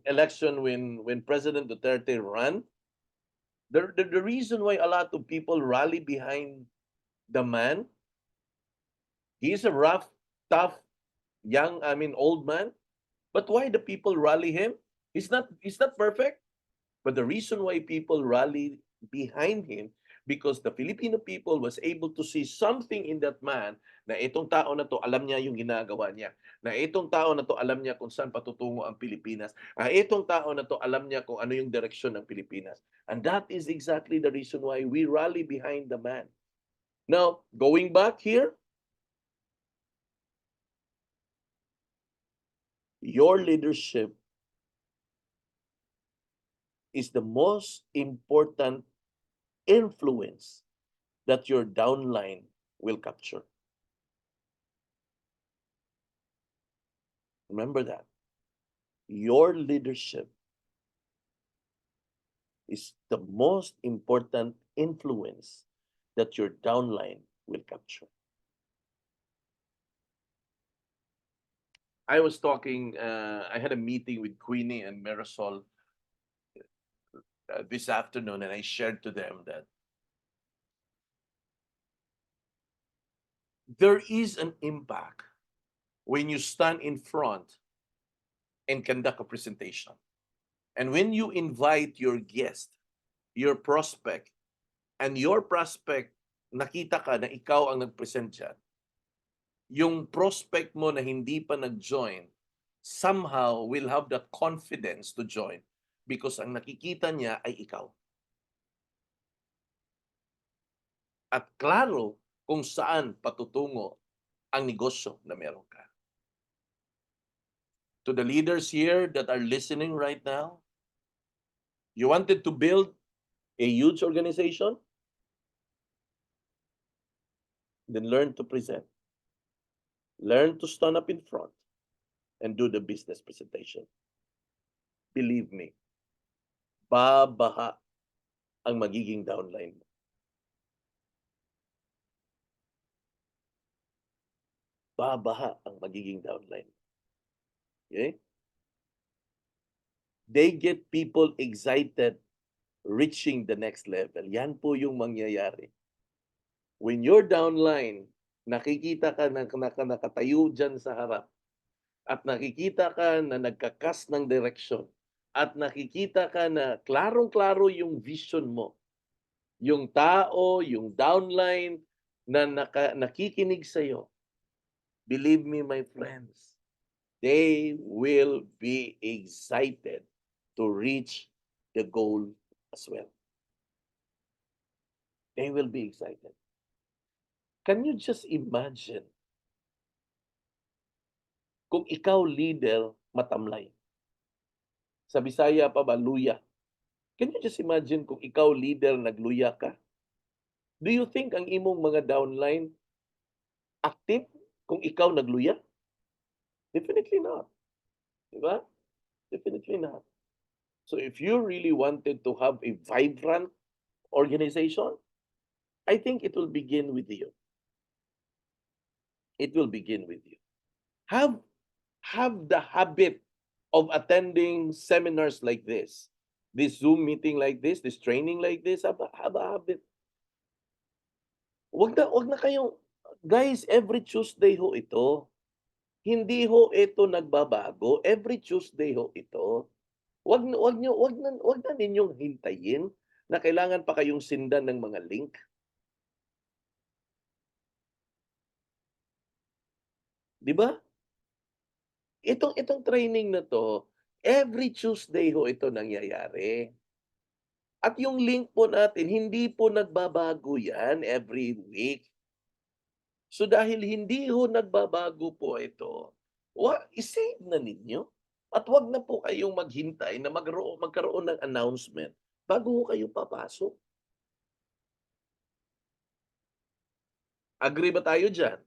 election when President Duterte ran. The reason why a lot of people rally behind the man, he's a rough, tough, old man. But why the people rally him? He's not perfect. But the reason why people rally behind him, because the Filipino people was able to see something in that man na itong tao na to alam niya yung ginagawa niya. Na itong tao na to alam niya kung saan patutungo ang Pilipinas. Na itong tao na to alam niya kung ano yung direksyon ng Pilipinas. And that is exactly the reason why we rally behind the man. Now, going back here, your leadership is the most important influence that your downline will capture. Remember that. Your leadership is the most important influence that your downline will capture. I was talking, I had a meeting with Queenie and Marisol this afternoon, and I shared to them that there is an impact when you stand in front and conduct a presentation. And when you invite your guest, your prospect, and your prospect, nakita ka na ikaw ang nag-present dyan, yung prospect mo na hindi pa nag-join, somehow will have that confidence to join because ang nakikita niya ay ikaw. At klaro kung saan patutungo ang negosyo na meron ka. To the leaders here that are listening right now, you wanted to build a huge organization? Then learn to present. Learn to stand up in front and do the business presentation. Believe me, babaha ang magiging downline mo. Babaha ang magiging downline. Okay? They get people excited reaching the next level. Yan po yung mangyayari. When you're downline, nakikita ka na nakatayo dyan sa harap at nakikita ka na nagkakas ng direksyon at nakikita ka na klarong-klaro yung vision mo. Yung tao, yung downline na nakikinig sa'yo. Believe me, my friends, they will be excited to reach the goal as well. They will be excited. Can you just imagine kung ikaw leader, matamlay? Sa Bisaya pa ba, luya? Can you just imagine kung ikaw leader, nagluya ka? Do you think ang imong mga downline active kung ikaw nagluya? Definitely not. Diba? Definitely not. So if you really wanted to have a vibrant organization, I think it will begin with you. It will begin with you. Have the habit of attending seminars like this Zoom meeting like this training like this, haba habit. Wag na kayong, guys, every Tuesday ho ito. Hindi ho ito nagbabago, every Tuesday ho ito. Wag na ninyong hintayin na kailangan pa kayong sindan ng mga link. 'Di ba? Itong training na 'to, every Tuesday ho ito nangyayari. At yung link po natin, hindi po nagbabago yan every week. So dahil hindi ho nagbabago po ito, i-save na ninyo. At 'wag na po kayong maghintay na magkaroon ng announcement bago ho kayo papasok. Agree ba tayo diyan?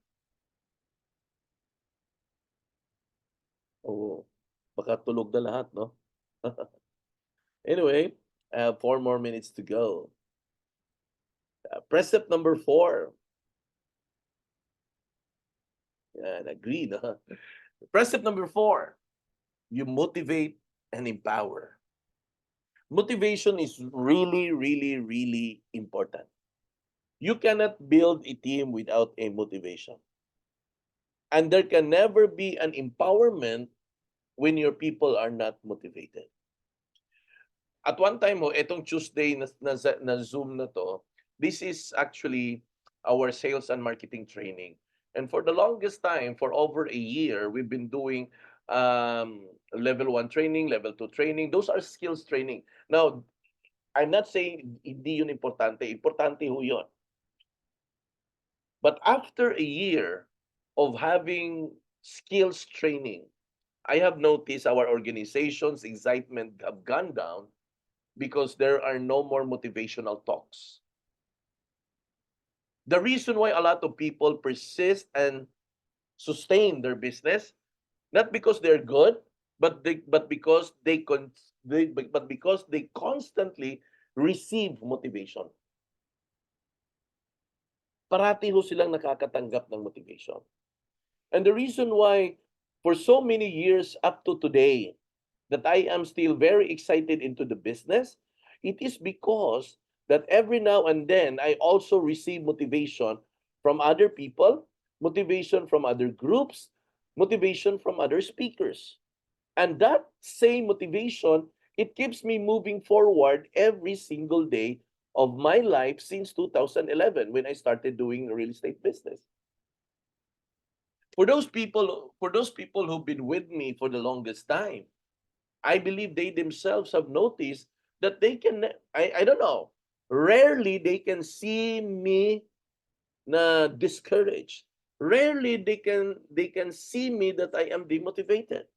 Oo, baka tulog na lahat 'no? Anyway, I have 4 more minutes to go. Precept number 4. Yan, agree 'no? Precept number 4, you motivate and empower. Motivation is really, really, really important. You cannot build a team without a motivation. And there can never be an empowerment when your people are not motivated. At one time ho, etong Tuesday na Zoom na 'to, this is actually our sales and marketing training. And for the longest time, for over a year, we've been doing level 1 training, level 2 training. Those are skills training. Now, I'm not saying hindi yun importante. Importante ho yun. But after a year of having skills training, I have noticed our organization's excitement have gone down because there are no more motivational talks. The reason why a lot of people persist and sustain their business, not because they're good, but because they constantly receive motivation. Parati ho silang nakakatanggap ng motivation. And the reason why for so many years up to today that I am still very excited into the business, it is because that every now and then I also receive motivation from other people, motivation from other groups, motivation from other speakers. And that same motivation, it keeps me moving forward every single day of my life since 2011 when I started doing real estate business. For those people who've been with me for the longest time, I believe they themselves have noticed that they can, I don't know, rarely they can see me na discouraged. Rarely they can see me that I am demotivated.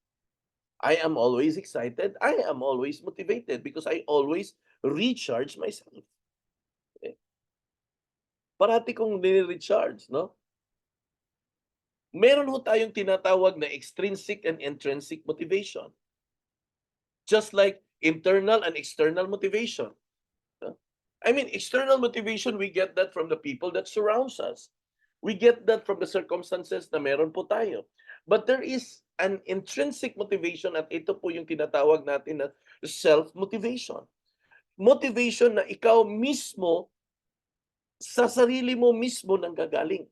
I am always excited. I am always motivated because I always recharge myself. Eh, Parati kong nire-recharge, no? Meron ho tayong tinatawag na extrinsic and intrinsic motivation. Just like internal and external motivation. No? I mean, external motivation, we get that from the people that surrounds us. We get that from the circumstances na meron po tayo. But there is an intrinsic motivation at ito po yung tinatawag natin na self-motivation. Motivation na ikaw mismo, sa sarili mo mismo nanggagaling.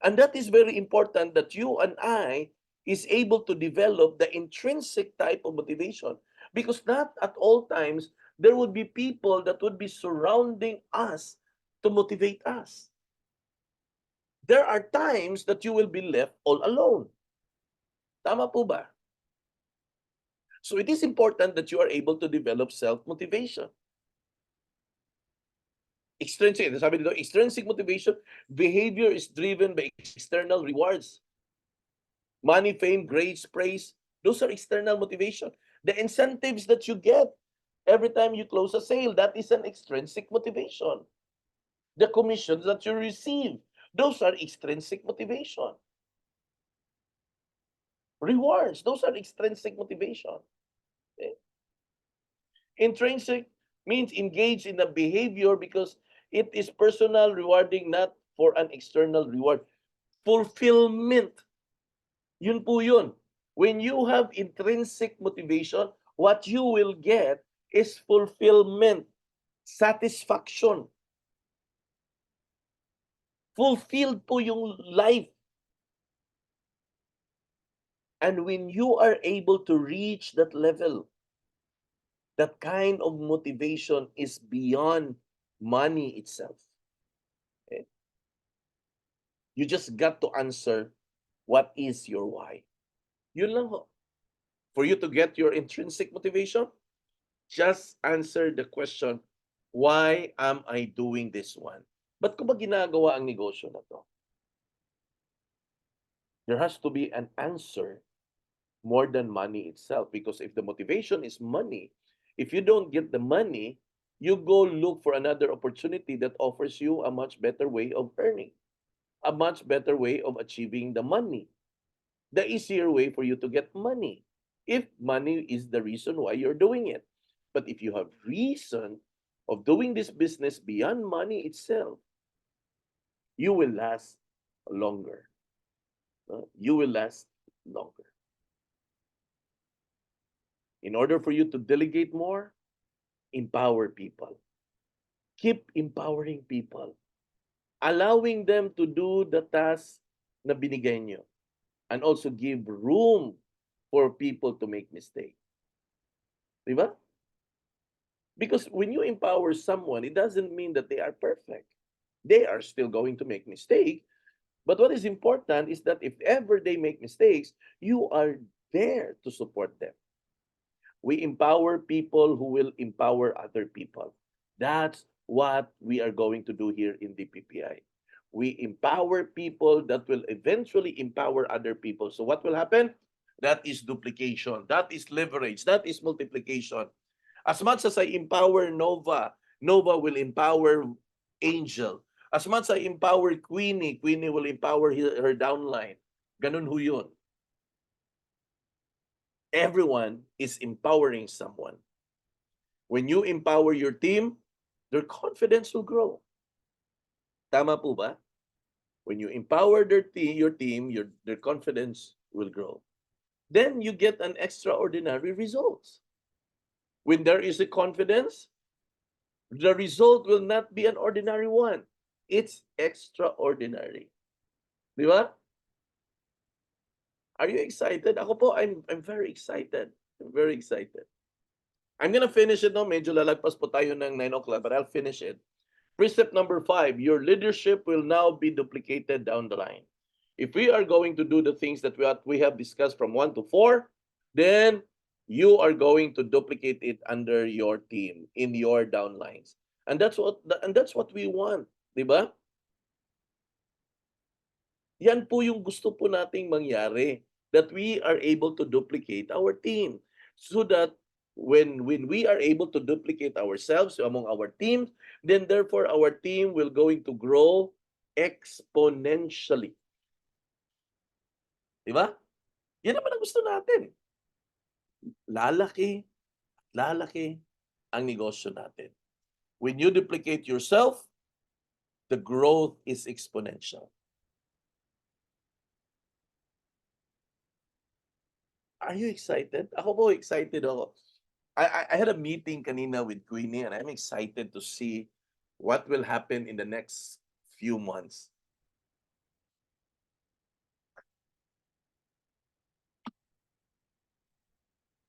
And that is very important that you and I is able to develop the intrinsic type of motivation. Because not at all times, there would be people that would be surrounding us to motivate us. There are times that you will be left all alone. Tama po ba? So it is important that you are able to develop self-motivation. Sabi dito, extrinsic motivation, behavior is driven by external rewards. Money, fame, grades, praise, those are external motivation. The incentives that you get every time you close a sale, that is an extrinsic motivation. The commissions that you receive, those are extrinsic motivation. Rewards, those are extrinsic motivation. Okay? Intrinsic means engage in a behavior because it is personal, rewarding, not for an external reward. Fulfillment. Yun po yun. When you have intrinsic motivation, what you will get is fulfillment, satisfaction. Fulfilled po yung life. And when you are able to reach that level, that kind of motivation is beyond money itself. Okay? You just got to answer, what is your why? Yun lang ho. For you to get your intrinsic motivation, just answer the question, why am I doing this one? Ba't ko ba ginagawa ang negosyo na to? There has to be an answer more than money itself. Because if the motivation is money, if you don't get the money, you go look for another opportunity that offers you a much better way of earning, a much better way of achieving the money, the easier way for you to get money, if money is the reason why you're doing it. But if you have reason of doing this business beyond money itself, you will last longer. You will last longer. In order for you to delegate more, empower people. Keep empowering people. Allowing them to do the task na binigay nyo. And also give room for people to make mistakes. Diba? Because when you empower someone, it doesn't mean that they are perfect. They are still going to make mistakes. But what is important is that if ever they make mistakes, you are there to support them. We empower people who will empower other people. That's what we are going to do here in the PPI. We empower people that will eventually empower other people. So what will happen? That is duplication. That is leverage. That is multiplication. As much as I empower Nova, Nova will empower Angel. As much as I empower Queenie, Queenie will empower her downline. Ganun ho yun. Everyone is empowering someone. When you empower your team, their confidence will grow. Tama po ba? When you empower your team, their confidence will grow. Then you get an extraordinary results. When there is a confidence, the result will not be an ordinary one. It's extraordinary. Di ba? Are you excited? Ako po, I'm very excited. I'm very excited. I'm gonna finish it now. Medyo lalagpas po tayo ng 9 o'clock, but I'll finish it. Precept number 5, your leadership will now be duplicated down the line. If we are going to do the things that we have discussed from 1 to 4, then you are going to duplicate it under your team, in your downlines. And that's what we want, di ba? Yan po yung gusto po nating mangyari, that we are able to duplicate our team, so that when we are able to duplicate ourselves among our teams, then therefore our team will going to grow exponentially. Di ba? Yan naman ang gusto natin. Lalaki, lalaki ang negosyo natin. When you duplicate yourself, the growth is exponential. Are you excited? Ako po, excited ako. I had a meeting kanina with Queenie, and I'm excited to see what will happen in the next few months.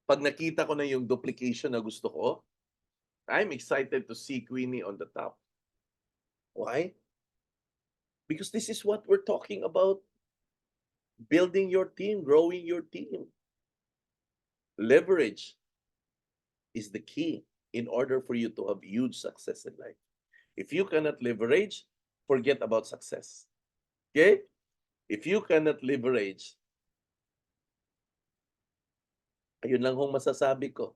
Pag nakita ko na yung duplication na gusto ko, I'm excited to see Queenie on the top. Why? Because this is what we're talking about. Building your team, growing your team. Leverage is the key in order for you to have huge success in life. If you cannot leverage, forget about success. Okay? If you cannot leverage, ayun lang hong masasabi ko,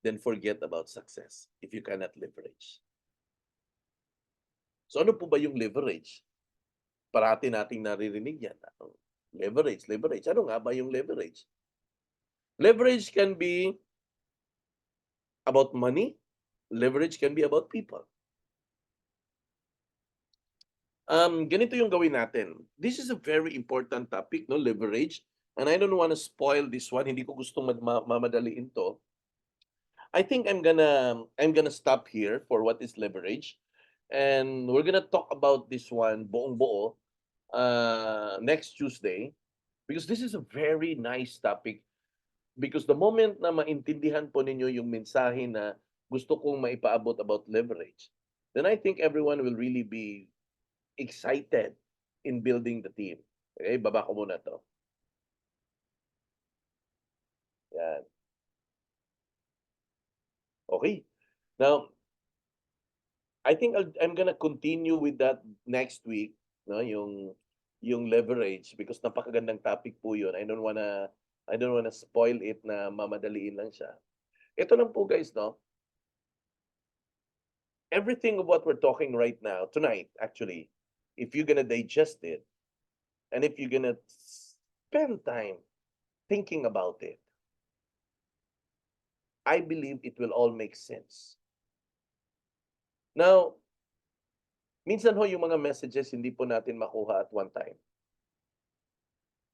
then forget about success if you cannot leverage. So ano po ba yung leverage? Parati nating naririnig yan. Leverage, leverage. Ano nga ba yung leverage? Leverage can be about money. Leverage can be about people. Ganito yung gawin natin. This is a very important topic, no? Leverage. and I don't want to spoil this one, hindi ko gustong mamadaliin to. I think I'm gonna stop here for what is leverage, and we're gonna talk about this one buong buo next Tuesday, because this is a very nice topic. Because the moment na maintindihan po ninyo yung mensahe na gusto kong maipaabot about leverage, then I think everyone will really be excited in building the team. Okay, baba ko muna to. Yan. Okay. Now, I think I'm gonna continue with that next week, no, yung leverage, because napakagandang topic po 'yun. I don't wanna spoil it na mamadaliin lang siya. Ito lang po guys, no. Everything of what we're talking right now tonight, actually, if you're gonna digest it, and if you're gonna spend time thinking about it, I believe it will all make sense. Now, minsan ho yung mga messages hindi po natin makuha at one time.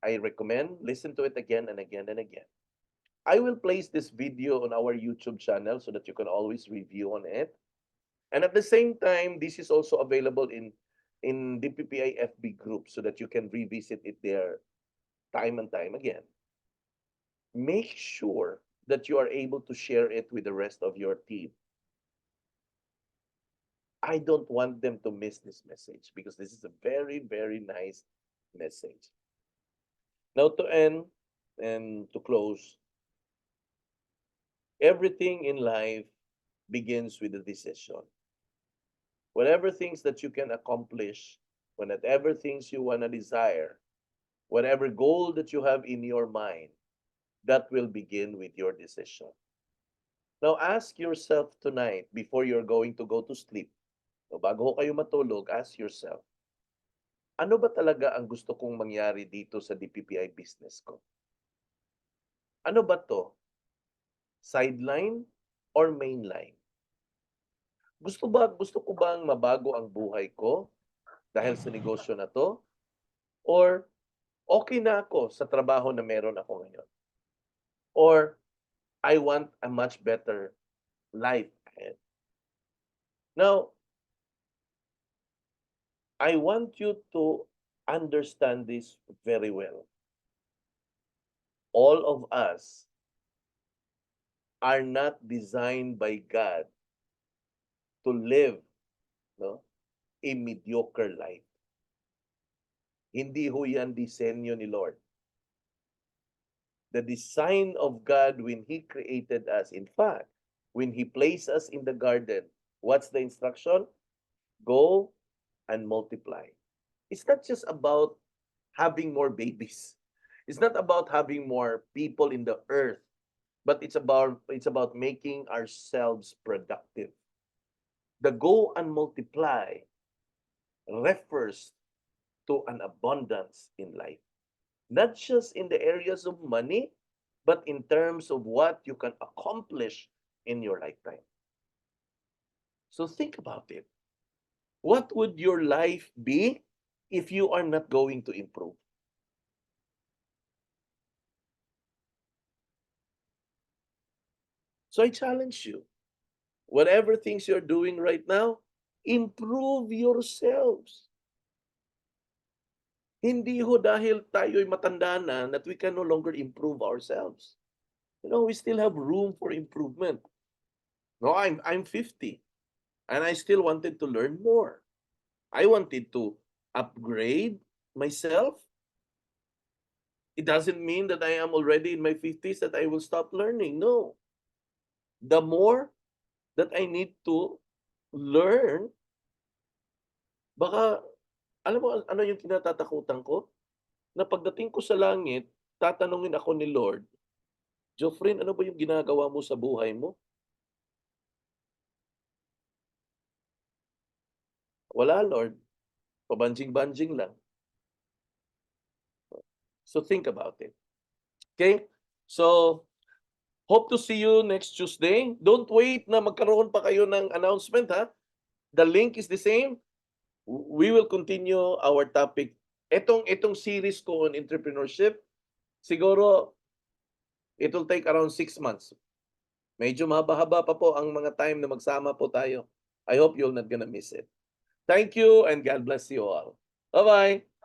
I recommend listen to it again and again and again. I will place this video on our YouTube channel so that you can always review on it. And at the same time, this is also available in DPPI FB group so that you can revisit it there time and time again. Make sure that you are able to share it with the rest of your team. I don't want them to miss this message because this is a very, very nice message. Now, to end and to close, everything in life begins with a decision. Whatever things that you can accomplish, whatever things you want to desire, whatever goal that you have in your mind, that will begin with your decision. Now, ask yourself tonight before you're going to go to sleep, o bago kayo matulog, ask yourself, ano ba talaga ang gusto kong mangyari dito sa DPPI business ko? Ano ba to? Sideline or mainline? Gusto ko bang mabago ang buhay ko dahil sa negosyo na to? Or okay na ako sa trabaho na meron ako ngayon? Or I want a much better life ahead? Now, I want you to understand this very well. All of us are not designed by God to live, no, a mediocre life. Hindi ho yan disenyo ni Lord. The design of God when He created us, in fact, when He placed us in the garden, what's the instruction? Go and multiply. It's not just about having more babies. It's not about having more people in the earth, but it's about making ourselves productive. The go and multiply refers to an abundance in life. Not just in the areas of money, but in terms of what you can accomplish in your lifetime. So think about it. What would your life be if you are not going to improve? So I challenge you, whatever things you're doing right now, improve yourselves. Hindi ho dahil tayo'y matanda na that we can no longer improve ourselves. We still have room for improvement. No, I'm 50 and I still wanted to learn more. I wanted to upgrade myself. It doesn't mean that I am already in my 50s that I will stop learning. No. The more that I need to learn, baka, alam mo ano yung kinatatakutan ko? Na pagdating ko sa langit, tatanungin ako ni Lord, Jofrin, ano ba yung ginagawa mo sa buhay mo? Wala, Lord. Pabanjing-banjing lang. So think about it. Okay? So, hope to see you next Tuesday. Don't wait na magkaroon pa kayo ng announcement, ha? The link is the same. We will continue our topic. Itong series ko on entrepreneurship, siguro it will take around 6 months. Medyo mahaba-haba pa po ang mga time na magsama po tayo. I hope you're not gonna miss it. Thank you and God bless you all. Bye-bye.